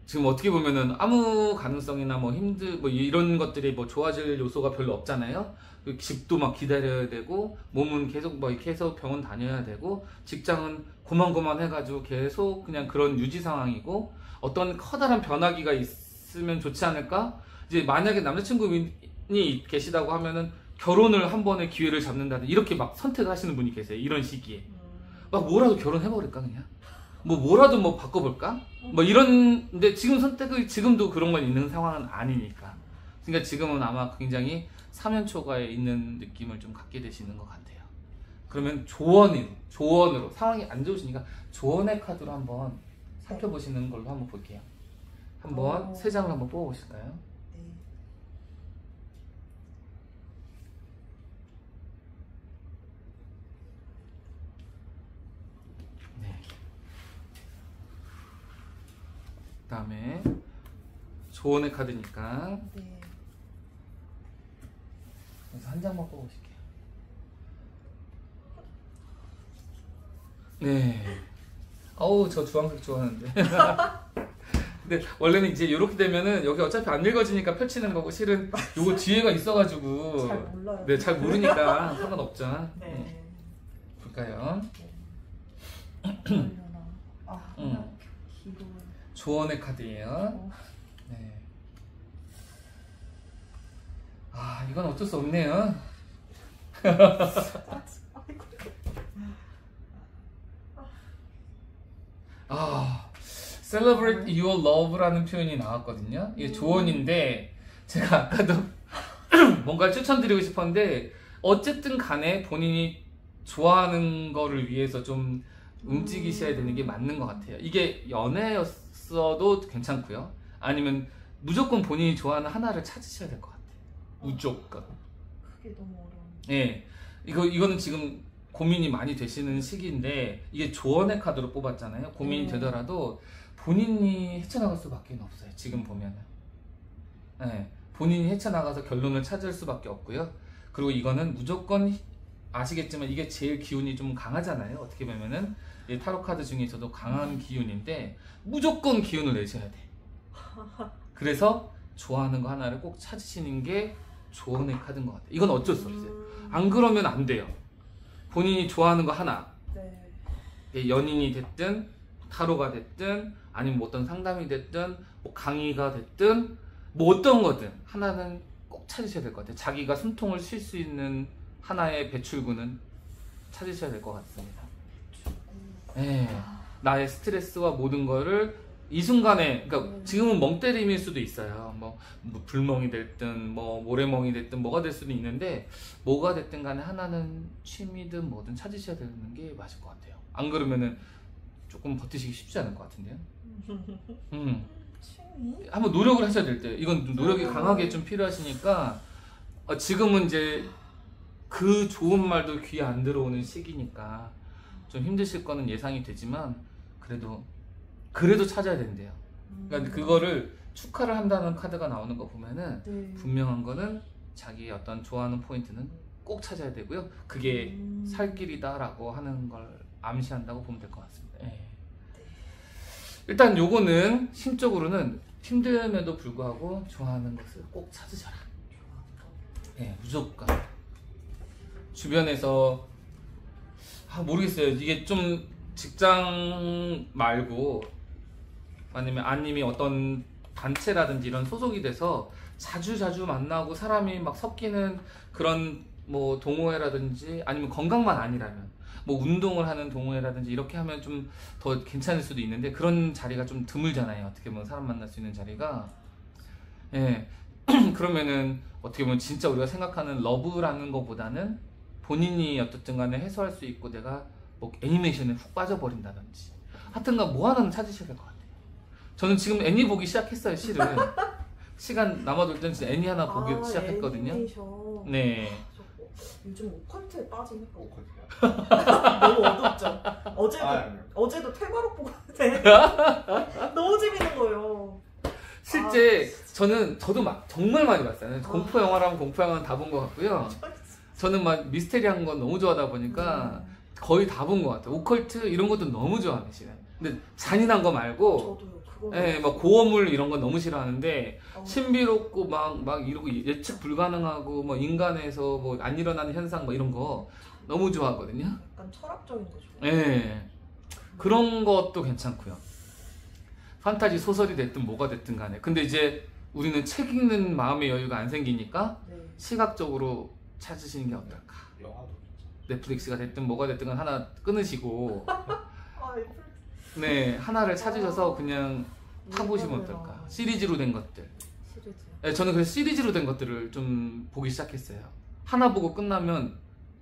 지금 어떻게 보면은 아무 가능성이나 뭐 뭐 이런 것들이 뭐 좋아질 요소가 별로 없잖아요. 집도 막 기다려야 되고 몸은 계속 뭐 계속 병원 다녀야 되고 직장은 고만고만 해가지고 계속 그냥 그런 유지 상황이고 어떤 커다란 변화기가 있으면 좋지 않을까? 이제 만약에 남자친구분이 계시다고 하면은 결혼을 한 번의 기회를 잡는다든 이렇게 막 선택하시는 분이 계세요. 이런 시기에 막 뭐라도 결혼해버릴까 그냥 뭐라도 뭐 바꿔볼까? 뭐 이런데 지금 선택을 지금도 그런 건 있는 상황은 아니니까. 그러니까 지금은 아마 굉장히 사면초가에 있는 느낌을 좀 갖게 되시는 것 같아요. 그러면 조언으로 상황이 안 좋으시니까 조언의 카드로 한번 살펴보시는 걸로 한번 볼게요. 한번 세 장을 한번 뽑아보실까요? 네. 그 다음에 조언의 카드니까 네. 그래서 한 장만 뽑아보실게요. 네. 어우, 저 주황색 좋아하는데. 근데 원래는 이제 이렇게 되면은 여기 어차피 안 읽어지니까 펼치는 거고 실은 요거 뒤에가 있어가지고 잘 몰라요. 네, 잘 모르니까 상관없죠. 네. 볼까요? 하나 기도. 조언의 카드예요. 네. 이건 어쩔 수 없네요. Celebrate your love라는 표현이 나왔거든요. 이게 조언인데 제가 아까도 뭔가를 추천드리고 싶었는데 어쨌든 간에 본인이 좋아하는 거를 위해서 좀 움직이셔야 되는 게 맞는 것 같아요. 이게 연애였어도 괜찮고요. 아니면 무조건 본인이 좋아하는 하나를 찾으셔야 될 것 같아요. 무조건. 그게 너무 어려워. 예, 이거는 지금 고민이 많이 되시는 시기인데 이게 조언의 카드로 뽑았잖아요. 고민이 되더라도 본인이 헤쳐나갈 수밖에 없어요. 지금 보면은. 예, 본인이 헤쳐나가서 결론을 찾을 수밖에 없고요. 그리고 이거는 무조건 아시겠지만 이게 제일 기운이 좀 강하잖아요. 어떻게 보면은 이 타로 카드 중에서도 강한 기운인데 무조건 기운을 내셔야 돼. 그래서 좋아하는 거 하나를 꼭 찾으시는 게 조언의 카드인 것 같아요. 이건 어쩔 수 없어요. 안 그러면 안 돼요. 본인이 좋아하는 거 하나. 네. 연인이 됐든 타로가 됐든 아니면 뭐 어떤 상담이 됐든 뭐 강의가 됐든 뭐 어떤 거든 하나는 꼭 찾으셔야 될 것 같아요. 자기가 숨통을 쉴 수 있는 하나의 배출구는 찾으셔야 될 것 같습니다. 네. 나의 스트레스와 모든 거를 이 순간에, 그러니까 지금은 멍 때림일 수도 있어요. 뭐 불멍이 됐든 뭐 모래멍이 됐든 뭐가 될 수도 있는데 뭐가 됐든 간에 하나는 취미든 뭐든 찾으셔야 되는 게 맞을 것 같아요. 안 그러면은 조금 버티시기 쉽지 않을 것 같은데요. 취미? 한번 노력을 하셔야 될 때, 이건 노력이 강하게 좀 필요하시니까 지금은 이제 그 좋은 말도 귀에 안 들어오는 시기니까 좀 힘드실 거는 예상이 되지만 그래도 찾아야 된대요. 그러니까 그거를 축하를 한다는 카드가 나오는 거 보면은 분명한 거는 자기의 어떤 좋아하는 포인트는 꼭 찾아야 되고요. 그게 살 길이다라고 하는 걸 암시한다고 보면 될 것 같습니다. 예. 일단 요거는 심적으로는 힘듦에도 불구하고 좋아하는 것을 꼭 찾으셔라. 예, 무조건. 주변에서 모르겠어요. 이게 좀 직장 말고 아니면 어떤 단체라든지 이런 소속이 돼서 자주 만나고 사람이 막 섞이는 그런 뭐 동호회라든지 아니면 건강만 아니라면 뭐 운동을 하는 동호회라든지 이렇게 하면 좀 더 괜찮을 수도 있는데 그런 자리가 좀 드물잖아요. 어떻게 보면 사람 만날 수 있는 자리가. 예. 그러면은 어떻게 보면 진짜 우리가 생각하는 러브라는 것보다는 본인이 어떻든 간에 해소할 수 있고 내가 뭐 애니메이션에 훅 빠져버린다든지 하여튼간 뭐 하나는 찾으셔야 될 것 같아요. 저는 지금 애니 보기 시작했어요. 실은 시간 남아돌 때는 진짜 애니 하나 보기 시작했거든요. 애니메이션. 네. 요즘 오컬트에 빠지니까 오컬트야. 너무 어둡죠. 어제도 테마로 보고 있는데 너무 재밌는 거예요. 실제 저도 막 정말 많이 봤어요. 공포 영화라면 공포 영화는 다 본 것 같고요. 저는 막 미스테리한 건 너무 좋아하다 보니까 거의 다 본 것 같아요. 오컬트 이런 것도 너무 좋아하는 시간. 근데 잔인한 거 말고, 저도요. 그거. 예, 막 고어물 이런 건 너무 싫어하는데 신비롭고 막 이러고 예측 불가능하고 뭐 인간에서 뭐 안 일어나는 현상 뭐 이런 거 너무 좋아하거든요. 약간 철학적인 거죠. 예, 그런 것도 괜찮고요. 판타지 소설이 됐든 뭐가 됐든 간에. 근데 이제 우리는 책 읽는 마음의 여유가 안 생기니까 네. 시각적으로 찾으시는 게 어떨까? 영화도 넷플릭스가 됐든 뭐가 됐든 간 하나 끊으시고 넷플릭스. 네, 하나를 찾으셔서 그냥 타보시면 이거는 어떨까? 시리즈로 된 것들. 시리즈. 네, 저는 그래서 시리즈로 된 것들을 좀 보기 시작했어요. 하나 보고 끝나면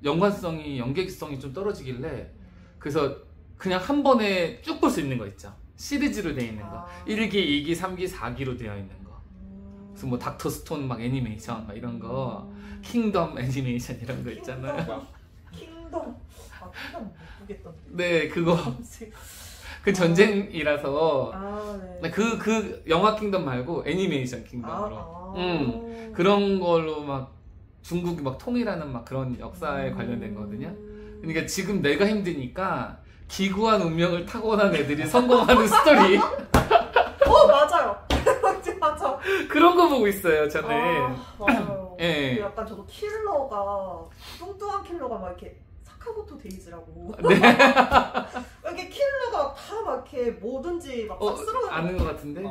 연계성이 좀 떨어지길래 그래서 그냥 한 번에 쭉 볼 수 있는 거 있죠. 시리즈로 되어 있는 거. 1기, 2기, 3기, 4기로 되어 있는 거. 그래서 뭐 닥터 스톤 막 애니메이션 막 이런 거, 킹덤 애니메이션 이런 거 있잖아요. 킹덤. 킹덤 못 보겠던데. 네, 그거 그 전쟁이라서 네. 그 영화 킹덤 말고 애니메이션 킹덤으로 그런 걸로 막 중국이 막 통일하는 막 그런 역사에 관련된 거거든요. 그러니까 지금 내가 힘드니까 기구한 운명을 타고난 애들이 성공하는 스토리. 맞아요. 맞아. 그런 거 보고 있어요, 저는. 맞아요. 예. 약간 저도 킬러가 뚱뚱한 킬러가 막 이렇게 사카모토 데이즈라고. 네. 이렇게 킬러가 다 막 이렇게 뭐든지 막 쓸어요. 아는 것 같은데.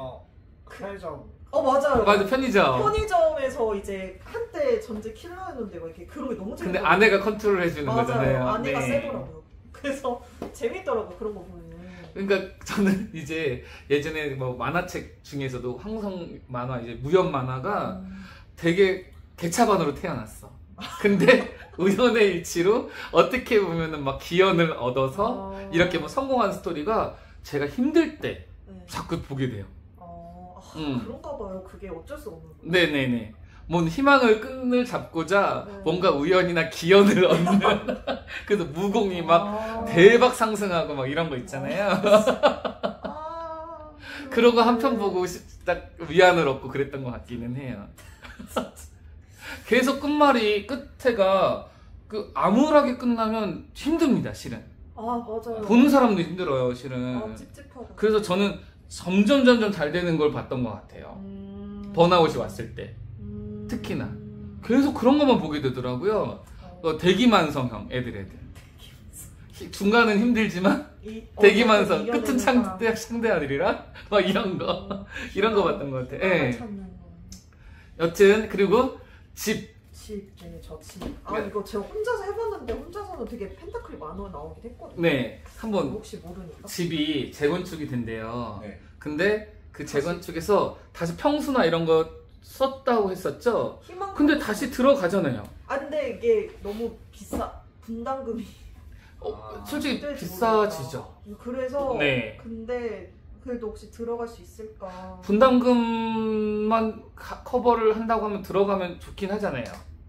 편의점. 맞아요. 맞아, 편의점. 편의점에서 이제 한때 전직 킬러였는데 막 이렇게 그런 게 너무 재밌어요. 근데 아내가 컨트롤 해주는 맞아요. 거잖아요. 아내가 네. 세더라고요. 그래서 재밌더라고 그런 거 보면. 그러니까 저는 이제 예전에 뭐 만화책 중에서도 황성 만화 이제 무협 만화가 되게 개차반으로 태어났어. 근데 우연의 일치로 어떻게 보면은 막 기연을 얻어서 이렇게 뭐 성공한 스토리가 제가 힘들 때 자꾸 보게 돼요. 그런가 봐요. 그게 어쩔 수 없는 거예요. 네네네. 뭔 희망을 끈을 잡고자 뭔가 우연이나 기연을 얻는 그래서 무공이 막 대박 상승하고 막 이런 거 있잖아요. 그러고 한 편 보고 딱 위안을 얻고 그랬던 것 같기는 해요. 계속 끝에가 그 암울하게 끝나면 힘듭니다, 실은. 맞아요. 보는 사람도 힘들어요, 실은. 찝찝하다. 그래서 저는 점점 잘 되는 걸 봤던 것 같아요. 번아웃이 왔을 때. 특히나. 계속 그런 것만 보게 되더라고요. 대기만성형 애들. 중간은 힘들지만 대기만성, 끝은 상대하리라? 막 이런 거. 이런 거 봤던 것 같아요. 예. 여튼, 그리고 집. 네, 저 집. 이거 제가 혼자서 해봤는데 혼자서는 되게 펜타클이 많이 나오긴 했거든요. 네, 한번 혹시 모르니까. 집이 재건축이 된대요. 네. 근데 그 재건축에서 다시 평수나 이런 거 썼다고 했었죠? 근데 다시 들어가잖아요. 근데 이게 너무 분담금이. 솔직히 비싸지죠. 그래서 네. 근데 그래도 혹시 들어갈 수 있을까? 분담금만 커버를 한다고 하면 들어가면 좋긴 하잖아요.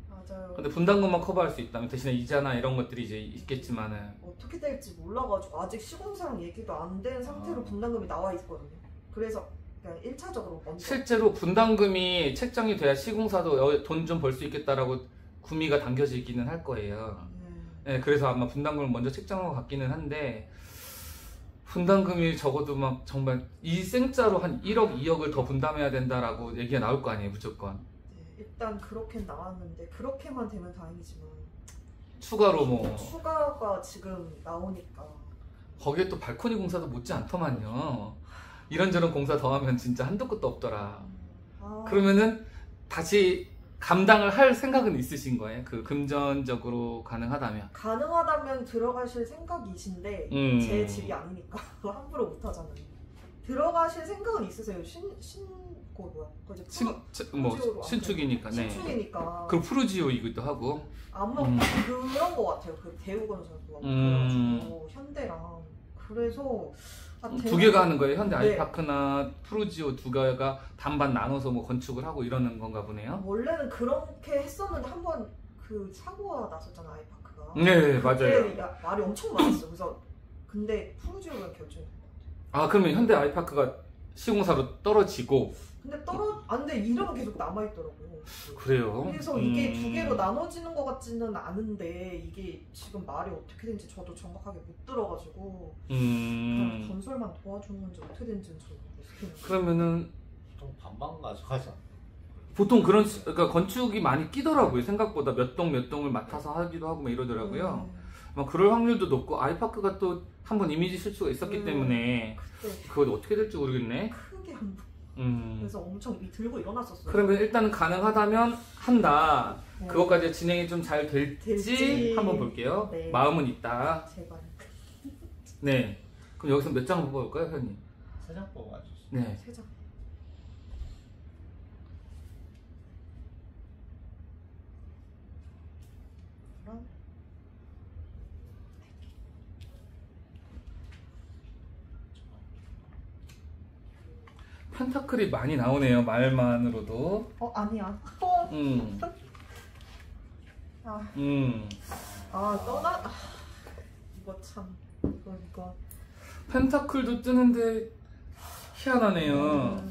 맞아요. 근데 분담금만 커버할 수 있다면 대신에 이자나 이런 것들이 이제 있겠지만은 어떻게 될지 몰라가지고 아직 시공사랑 얘기도 안 된 상태로 분담금이 나와 있거든요. 그래서 그냥 1차적으로 먼저. 실제로 분담금이 책정이 돼야 시공사도 돈 좀 벌 수 있겠다라고 구미가 당겨지기는 할 거예요. 네, 그래서 아마 분담금을 먼저 책정한 것 같기는 한데 분담금이 적어도 막 정말 이 생짜로 한 1억, 2억을 더 분담해야 된다라고 얘기가 나올 거 아니에요, 무조건. 네, 일단 그렇게 나왔는데 그렇게만 되면 다행이지만 추가로 뭐 추가가 지금 나오니까 거기에 또 발코니 공사도 못지 않더만요. 이런저런 공사 더하면 진짜 한도 끝도 없더라. 그러면은 다시 감당을 할 생각은 있으신 거예요? 그 금전적으로 가능하다면 들어가실 생각이신데 제 집이 아니니까 함부로 못 하잖아요. 들어가실 생각은 있으세요? 신축이니까. 네. 신축이니까. 그리고 푸르지오이기도 하고. 아마 그런 거 같아요. 그 대우건설도 그래가지고 현대랑 그래서 두 개가 하는 거예요? 현대 아이파크나 푸르지오 두 개가 반반 나눠서 뭐 건축을 하고 이러는 건가 보네요. 원래는 그렇게 했었는데 한번 그 사고가 났었잖아 아이파크가. 네 맞아요. 그때 말이 엄청 많았어. 그래서 근데 푸르지오가 결정. 아 그러면 현대 아이파크가 시공사로 떨어지고. 근데 근데 이름은 계속 남아 있더라고. 그래요. 그래서 이게 두 개로 나눠지는 것 같지는 않은데 이게 지금 말이 어떻게 된지 저도 정확하게 못 들어가지고 그냥 건설만 도와주는 건지 어떻게 된지는 저도 모르겠어요. 그러면은 좀 반반 가져가자. 보통 그런 그러니까 건축이 많이 끼더라고요. 생각보다 몇 동 몇 동을 맡아서 하기도 하고 막 이러더라고요. 막 그럴 확률도 높고 아이파크가 또 한번 이미지 실수가 있었기 때문에 그거 어떻게 될지 모르겠네. 크게 한 번. 그래서 엄청 들고 일어났었어요. 그러면 일단은 가능하다면 한다. 네. 그것까지 진행이 좀 잘 될지 한번 볼게요. 네. 마음은 있다. 제발. 네. 그럼 여기서 몇 장 뽑아볼까요, 회원님? 3장 뽑아주세요. 네. 3장. 펜타클이 많이 나오네요. 말만으로도. 아니야. 이거 참 이거. 펜타클도 뜨는데 희한하네요.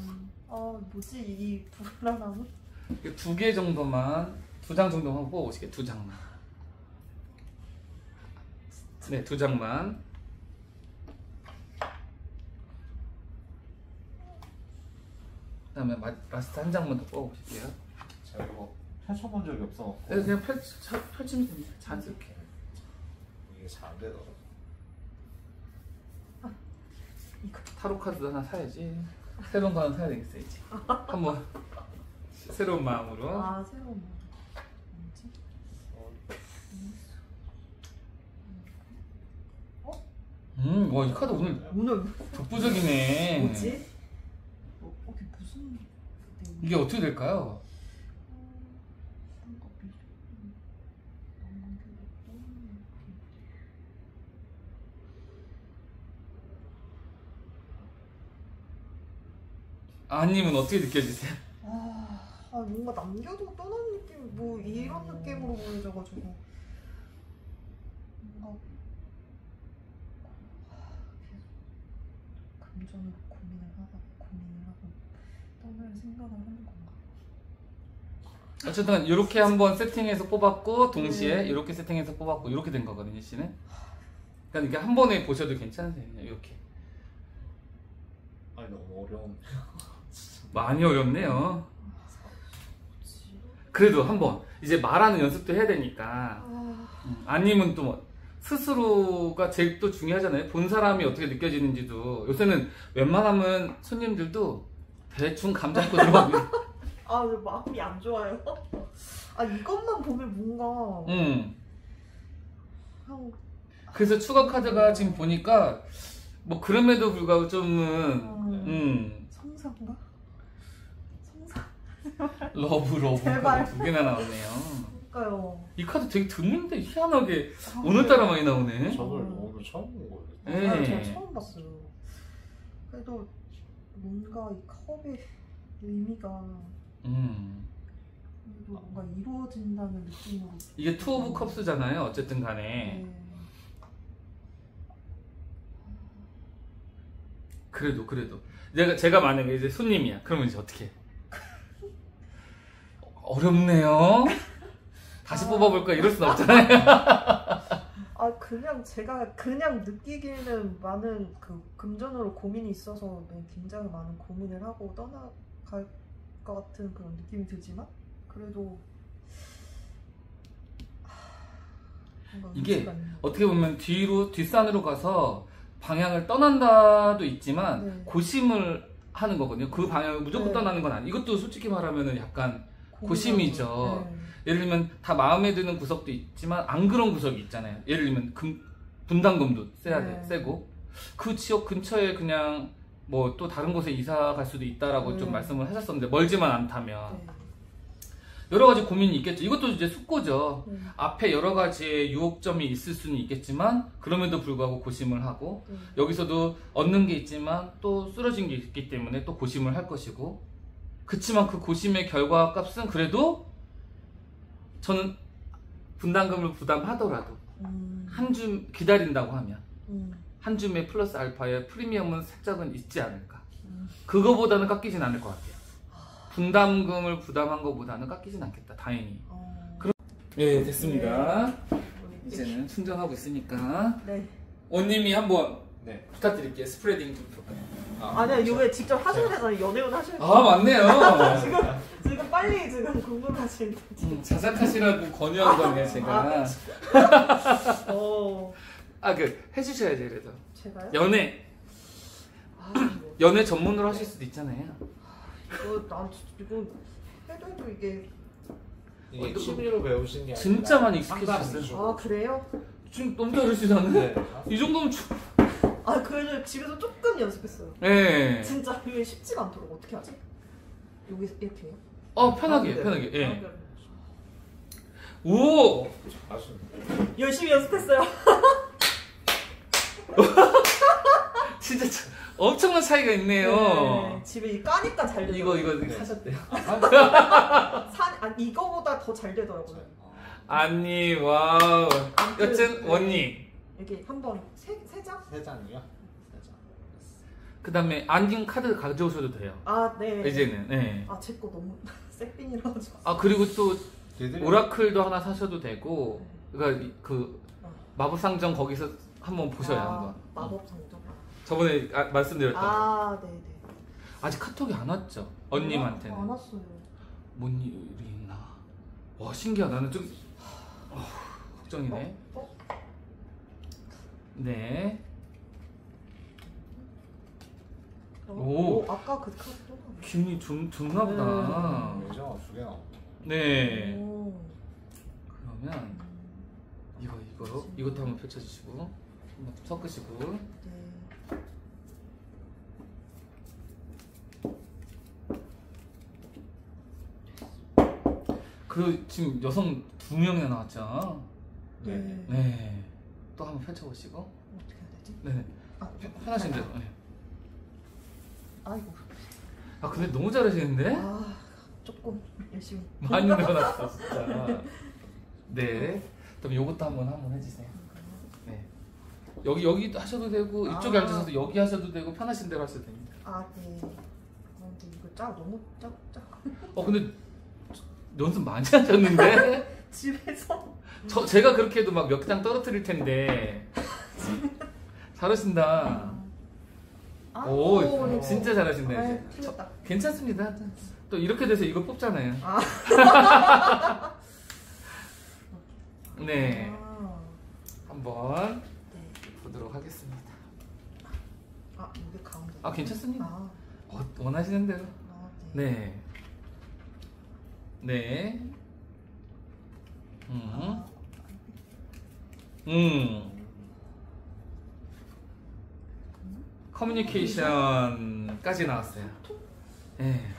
뭐지 이 불안함은? 2개 정도만, 2장 정도만 뽑아보시게. 2장만. 네, 2장만. 그 다음에 라스트 한 장만 더 뽑아보실게요. 제가 이거 펼쳐본 적이 없어. 네, 그냥 펼치면 됩니다. 자연스럽게. 이게 잘 안 되더라고. 타로 카드도 하나 사야지. 새로운 거 하나 사야 되겠어 이제. 한번 새로운 마음으로. 새로운 마음. 뭐지? 와, 이 카드 오늘 독보적이네. 뭐지? 이게 무슨 이게 어떻게 될까요? 아님은 어떻게 느껴지세요? 뭔가 남겨두고 떠나는 느낌, 뭐 이런 느낌으로 보여져가지고 뭔가 감정으로 고민을 하고 떠날 생각을 하는 건가? 어쨌든 이렇게 한번 세팅해서 뽑았고 동시에 이렇게 세팅해서 뽑았고 이렇게 된 거거든요, 씨는. 그러니까 이게 한 번에 보셔도 괜찮으세요, 이렇게. 아니 너무 어려운. 많이 어렵네요. 그래도 한번 이제 말하는 연습도 해야 되니까. 아니면 또 뭐 스스로가 제일 또 중요하잖아요. 본 사람이 어떻게 느껴지는지도. 요새는 웬만하면 손님들도 대충 감 잡고 들어가고. 왜 마음이 안 좋아요? 이것만 보면 뭔가. 그래서 추가 카드가 지금 보니까 뭐 그럼에도 불구하고 좀은 성사인가? 성사. 러브 제발. 2개나 나오네요. 그러니까요. 이 카드 되게 드문데 희한하게 오늘따라 많이 나오네. 저걸 오늘 처음 본 거예요. 네. 제가 처음 봤어요. 그래도 뭔가 이 컵의 의미가 뭔가 이루어진다는 느낌으로. 이게 투 오브 컵스잖아요. 어쨌든 간에. 네. 그래도 제가 만약에 이제 손님이야. 그러면 이제 어떻게 해? 어렵네요. 다시 뽑아볼까 이럴 순 없잖아요. 그냥 제가 그냥 느끼기에는 많은 금전으로 고민이 있어서 굉장히 많은 고민을 하고 떠나갈 것 같은 그런 느낌이 들지만 그래도 이게 어떻게 보면 뒷산으로 가서 방향을 떠난다도 있지만 고심을 하는 거거든요. 그 방향을 무조건 떠나는 건 아니에요. 이것도 솔직히 말하면 약간 고심이죠. 예를 들면 다 마음에 드는 구석도 있지만 안 그런 구석이 있잖아요. 예를 들면 분담금도 세고 그 지역 근처에 그냥 뭐 또 다른 곳에 이사 갈 수도 있다라고 좀 말씀을 하셨었는데 멀지만 않다면 여러 가지 고민이 있겠죠. 이것도 이제 숙고죠. 앞에 여러 가지의 유혹점이 있을 수는 있겠지만 그럼에도 불구하고 고심을 하고 여기서도 얻는 게 있지만 또 쓰러진 게 있기 때문에 또 고심을 할 것이고 그치만 그 고심의 결과값은 그래도 저는 분담금을 부담하더라도 한 줌 기다린다고 하면 한 줌에 플러스 알파에 프리미엄은 살짝은 있지 않을까. 그거보다는 깎이진 않을 것 같아요. 분담금을 부담한 것보다는 깎이진 않겠다. 다행히. 네, 됐습니다. 네. 이제는 충전하고 있으니까 네. 원님이 한번 네. 부탁드릴게요. 스프레딩 좀. 아니야, 이거 직접 하셔야 되잖아요. 연애운 하셔야 돼요. 아, 맞네요. 지금 빨리 지금 궁금하신데. 자작하시라고 권유한 거네요, 제가. 해주셔야지, 그래도. 제가요? 연애. 네. 연애 전문으로 하실 수도 있잖아요. 이거 해도 이게. 이게 취미로 배우신 게 아니라 진짜 많이 익숙해졌어요. 아, 그래요? 지금 너무 잘하시잖아요. 네. 이 정도면 그래서 집에서 조금 연습했어요. 네. 진짜 이게 쉽지가 않더라고. 어떻게 하지? 여기서 이렇게 해요? 편하게, 네. 편하게. 예. 오! 아시네. 열심히 연습했어요. 진짜 엄청난 차이가 있네요. 네, 집에 까니까 잘 되더라고요. 이거 네. 사셨대요. 이거보다 더 잘 되더라고요. 아니, 와우. 여튼, 원님. 이게 한번 세 장? 3장이요? 3장. 그 다음에 안경 카드 가져오셔도 돼요. 네. 이제는. 네. 제 거 너무 새핀이라 가지고. 그리고 또 걔들이 오라클도 하나 사셔도 되고. 그러니까 그 마법상점 거기서 한번 보셔요, 한번. 마법 상점. 저번에 말씀드렸던. 네네. 아직 카톡이 안 왔죠? 언님한테는. 안 왔어요. 뭔 일이 있나? 와, 신기하다. 나는 좀 걱정이네. 네. 오. 아까 그 카드 또 나왔네. 기운이 좋나 보다. 예정아 2개 나오고. 네. 오. 그러면 이것도 한번 펼쳐주시고 한번 좀 섞으시고. 네. 그리고 지금 여성 2명이나 나왔죠? 네. 네. 또 한번 펼쳐보시고. 어떻게 해야 되지? 네. 편하신 대로. 네. 아이고. 근데 너무 잘하시는데? 조금 열심히. 많이 늘어났어, 진짜. 네. 그럼 요것도 한번 해주세요. 네. 여기도 하셔도 되고, 이쪽에 앉으셔도 여기 하셔도 되고, 편하신 대로 하셔도 됩니다. 네. 근데 이거 너무 작. 근데 연습 많이 하셨는데? 집에서. 제가 그렇게 해도 막 몇 장 떨어뜨릴 텐데. 잘하신다. 오, 진짜 잘하신다, 이제. 틀렸다. 괜찮습니다. 또 이렇게 돼서 이거 뽑잖아요. 네. 한번 보도록 하겠습니다. 이게 가운데. 괜찮습니다. 원하시는 대로. 네. 네. 커뮤니케이션까지 나왔어요. 네.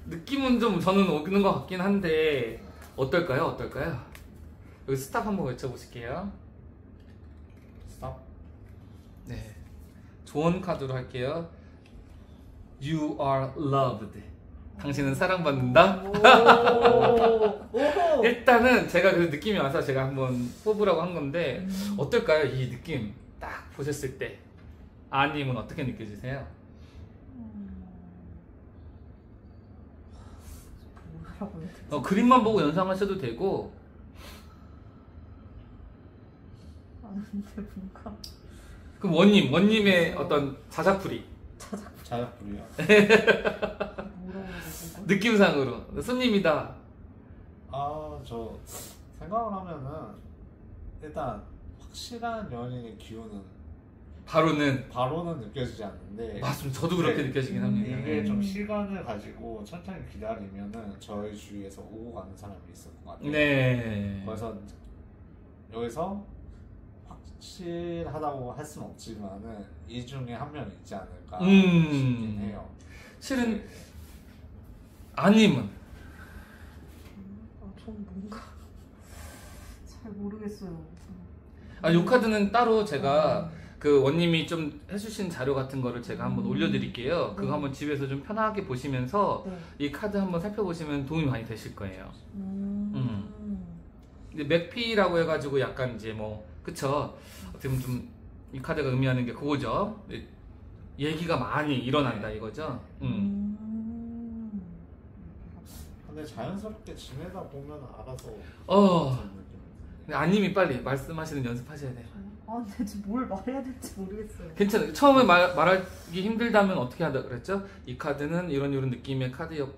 느낌은 좀 저는 오는 것 같긴 한데 어떨까요? 여기 스탑 한번 외쳐보실게요. 스탑. 네. 조언 카드로 할게요. You are loved. 당신은 사랑받는다. 일단은 제가 그 느낌이 와서 제가 한번 뽑으라고 한 건데 어떨까요? 이 느낌 딱 보셨을 때 아님은 어떻게 느껴지세요? 그림만 보고 연상하셔도 되고. 근데 뭔가. 그럼 원님의 어떤 자작풀이. 자작풀이요. 느낌상으로 손님이다. 저 생각을 하면은 일단 확실한 연인의 기운은 바로는 느껴지지 않는데. 맞습니다. 저도 그렇게 느껴지긴 합니다. 이게 좀 시간을 가지고 천천히 기다리면은 저희 주위에서 오고 가는 사람이 있을 것 같아요. 네. 그래서 여기서 확실하다고 할 수는 없지만은 이 중에 한 명이 있지 않을까 싶긴 해요. 실은 네. 아님은 전 뭔가 잘 모르겠어요. 요 카드는 따로 제가 그 원님이 좀 해주신 자료 같은 거를 제가 한번 올려드릴게요. 그거 한번 집에서 좀 편하게 보시면서 이 카드 한번 살펴보시면 도움이 많이 되실 거예요. 이제 맥피라고 해가지고 약간 이제 뭐 그쵸 어떻게 보면 좀 이 카드가 의미하는 게 그거죠. 얘기가 많이 일어난다 이거죠. 근데 자연스럽게 지내다 보면 알아서 아님이 빨리 말씀하시는 연습하셔야 돼요. 아 근데 지금 뭘 말해야 될지 모르겠어요. 괜찮아요. 처음에 말하기 힘들다면 어떻게 하다 그랬죠? 이 카드는 이런 느낌의 카드니까는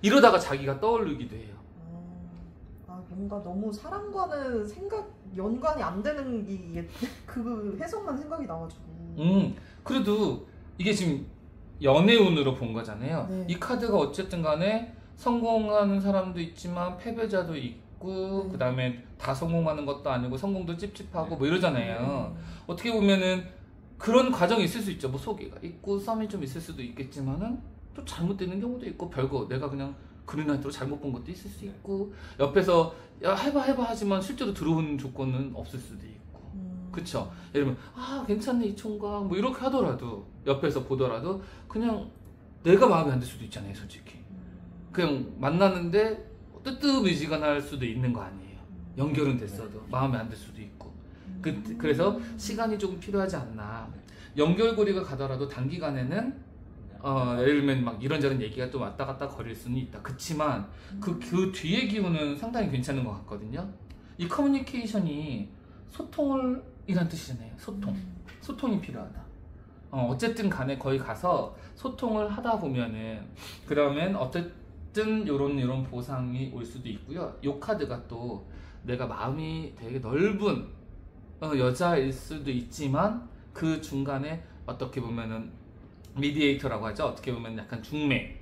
이러다가 자기가 떠오르기도 해요. 뭔가 너무 사람과는 연관이 안 되는 그 해석만 생각이 나가지고. 그래도 이게 지금 연애운으로 본 거잖아요. 네. 이 카드가 어쨌든 간에 성공하는 사람도 있지만 패배자도 있고 그 다음에 다 성공하는 것도 아니고 성공도 찝찝하고 뭐 이러잖아요. 어떻게 보면은 그런 과정이 있을 수 있죠. 뭐 소개가 있고 썸이 좀 있을 수도 있겠지만은 또 잘못되는 경우도 있고 별거 내가 그냥 그린라이트로 잘못 본 것도 있을 수 있고 옆에서 야 해봐 하지만 실제로 들어온 조건은 없을 수도 있고 그쵸? 예를 들면 괜찮네 이 총각 뭐 이렇게 하더라도 옆에서 보더라도 그냥 내가 마음에 안 들 수도 있잖아요 솔직히. 그냥 만나는데 뜨뜻미지근할 수도 있는 거 아니에요. 연결은 됐어도 마음에 안 들 수도 있고. 그래서 시간이 조금 필요하지 않나. 연결고리가 가더라도 단기간에는 예를 들면 막 이런저런 얘기가 또 왔다 갔다 거릴 수는 있다. 그치만 그 뒤의 기운은 상당히 괜찮은 것 같거든요. 이 커뮤니케이션이 소통을 이란 뜻이잖아요. 소통이 필요하다. 어쨌든 간에 거기 가서 소통을 하다 보면은 그러면 어쨌든 요런 보상이 올 수도 있고요. 요 카드가 또 내가 마음이 되게 넓은 여자일 수도 있지만 그 중간에 어떻게 보면은 미디에이터라고 하죠. 어떻게 보면 약간 중매.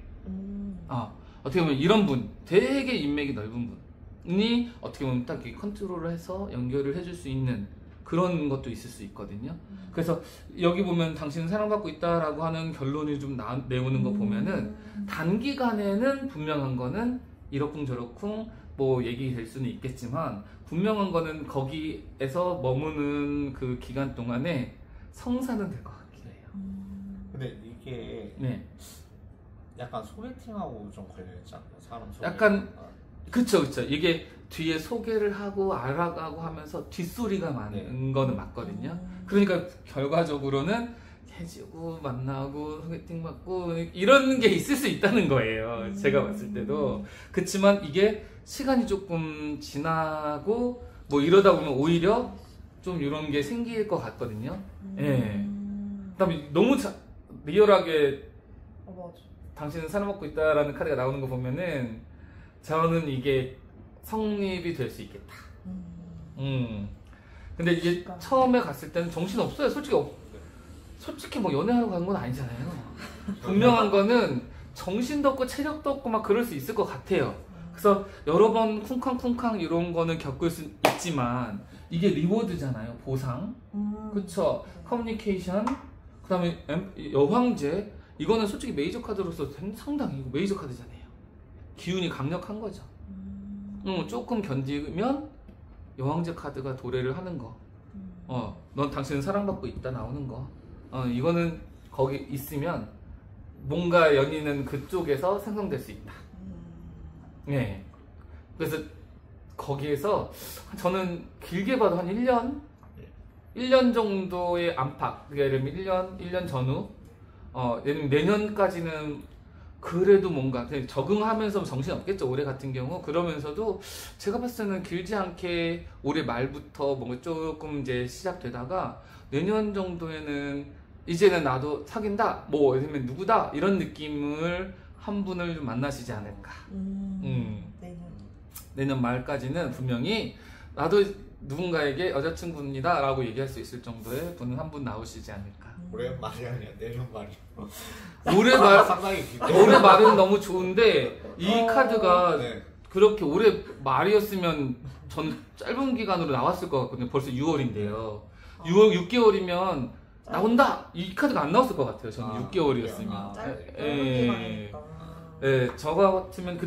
어떻게 보면 이런 분, 되게 인맥이 넓은 분이 어떻게 보면 딱 컨트롤을 해서 연결을 해줄 수 있는 그런 것도 있을 수 있거든요. 그래서 여기 보면 당신은 사랑받고 있다라고 하는 결론이 좀 내오는 거 보면은 단기간에는 분명한 거는 이러쿵저러쿵 뭐 얘기될 수는 있겠지만 분명한 거는 거기에서 머무는 그 기간 동안에 성사는 될 것 같긴 해요. 근데 이게 약간 소개팅하고 좀 걸려있지 않나요? 사람 소개. 약간 그쵸. 이게 뒤에 소개를 하고 알아가고 하면서 뒷소리가 많은 거는 맞거든요. 그러니까 결과적으로는 해지고 만나고 소개팅 받고 이런 게 있을 수 있다는 거예요. 제가 봤을 때도. 그치만 이게 시간이 조금 지나고 뭐 이러다 보면 오히려 좀 이런 게 생길 것 같거든요. 그다음에 너무 리얼하게 당신은 사랑받고 있다라는 카드가 나오는 거 보면은 저는 이게 성립이 될 수 있겠다. 근데 이게 처음에 갔을 때는 정신 없어요. 솔직히 뭐 연애하러 가는 건 아니잖아요. 분명한 거는 정신도 없고 체력도 없고 막 그럴 수 있을 것 같아요. 그래서 여러 번 쿵쾅쿵쾅 이런 거는 겪을 수 있지만 이게 리워드잖아요. 보상. 그쵸? 커뮤니케이션. 그 다음에 여황제. 이거는 솔직히 메이저 카드로서 상당히 메이저 카드잖아요. 기운이 강력한 거죠. 조금 견디면 여왕제 카드가 도래를 하는 거. 넌 당신은 사랑받고 있다 나오는 거. 이거는 거기 있으면 뭔가 연인은 그쪽에서 생성될 수 있다. 네. 그래서 거기에서 저는 길게 봐도 한 1년 정도의 안팎. 예를 들면 1년 전후. 예를 들면 내년까지는 그래도 뭔가 적응하면서 정신 없겠죠. 올해 같은 경우. 그러면서도 제가 봤을 때는 길지 않게 올해 말부터 뭔가 조금 이제 시작되다가 내년 정도에는 이제는 나도 사귄다. 뭐 예를 들면 누구다. 이런 느낌을 한 분을 좀 만나시지 않을까. 내년 말까지는 분명히 나도 누군가에게 여자친구입니다 라고 얘기할 수 있을 정도의 분은 한 분 나오시지 않을까. 올해 말이 아니야 내년 말이. 올해 말 상당히 올해 말은 너무 좋은데 이 카드가 그렇게 올해 말이었으면 전 짧은 기간으로 나왔을 것 같거든요. 벌써 6월인데요. 6개월이면 나온다 이 카드가 안 나왔을 것 같아요. 저는 6개월이었으면. 저 같으면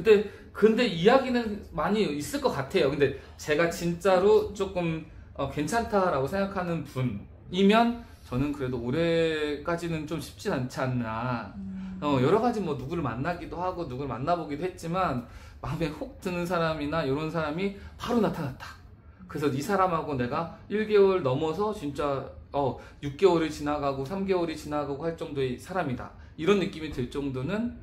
근데 이야기는 많이 있을 것 같아요. 근데 제가 진짜로 조금 괜찮다라고 생각하는 분이면 저는 그래도 올해까지는 좀 쉽지 않지 않나. 여러 가지 뭐 누구를 만나기도 하고 누구를 만나보기도 했지만 마음에 혹 드는 사람이나 이런 사람이 바로 나타났다. 그래서 이 사람하고 내가 1개월 넘어서 진짜 6개월이 지나가고 3개월이 지나가고 할 정도의 사람이다. 이런 느낌이 들 정도는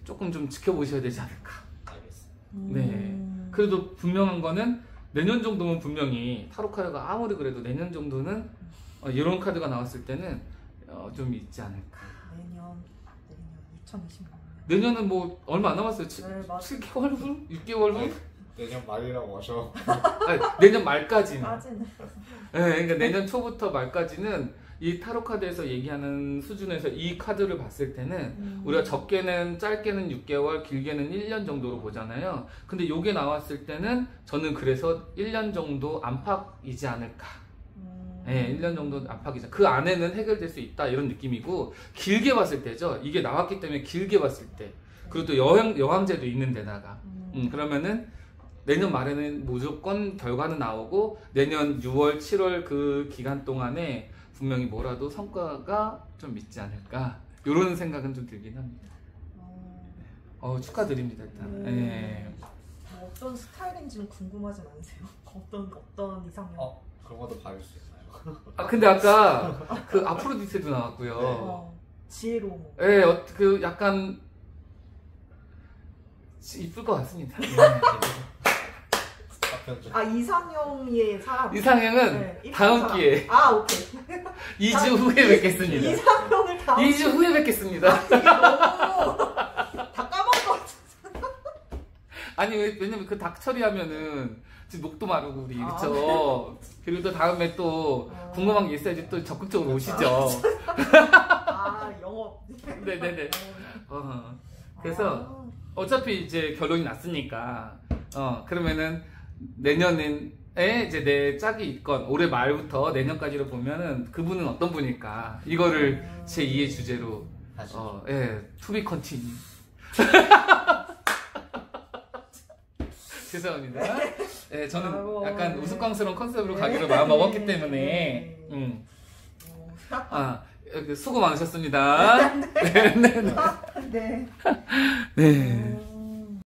조금 좀 지켜보셔야 되지 않을까. 알겠습니다. 네. 그래도 분명한 거는 내년 정도면 분명히 타로 카드가 아무리 그래도 내년 정도는 이런 카드가 나왔을 때는 좀 있지 않을까. 내년 2026년. 내년은 뭐 얼마 안 남았어요. 네, 맞아요. 7개월 후? 6개월 후? 내년 말이라고 하셔. 아니, 내년 말까지는. 까지는. 네, 그러니까 내년 초부터 말까지는 이 타로 카드에서 얘기하는 수준에서 이 카드를 봤을 때는 우리가 적게는 짧게는 6개월, 길게는 1년 정도로 보잖아요. 근데 요게 나왔을 때는 저는 그래서 1년 정도 안팎이지 않을까. 네, 1년 정도 안팎이죠. 그 안에는 해결될 수 있다 이런 느낌이고, 길게 봤을 때죠. 이게 나왔기 때문에 길게 봤을 때. 그리고 또 여왕제도 있는 데다가 그러면은 내년 말에는 무조건 결과는 나오고 내년 6월, 7월 그 기간 동안에 분명히 뭐라도 성과가 좀 있지 않을까 이런 생각은 좀 들긴 합니다. 축하드립니다 일단. 네. 뭐 어떤 스타일인지는 궁금하진 않으세요? 어떤 이상형? 그런 것도 봐줄 수 있나요? 근데 아까 그 아프로디테도 나왔고요. 지혜로움. 네, 그 약간 이쁠 것 같습니다. 네. 이상형의 사람. 이상형은 네, 다음 사람. 기회에. 오케이. 2주 후에 뵙겠습니다. 이상형을 다음 2주 후에 뵙겠습니다. 이게 너무 다 까먹은 것 같아. 아니 왜냐면 그 닭 처리하면은 지금 녹도 마르고 우리 그쵸. 그리고 또 다음에 또 궁금한 게 있어야지 또 적극적으로 오시죠. 영업. 네네네. 그래서 어차피 이제 결론이 났으니까 그러면은 내년에 이제 내 짝이 있건 올해 말부터 내년까지로 보면은 그분은 어떤 분일까 이거를 제 2의 주제로 to be continue. 죄송합니다. 네, 저는 약간 우스꽝스러운 컨셉으로 가기로 마음 먹었기 때문에 수고 많으셨습니다. 네. 네. 네.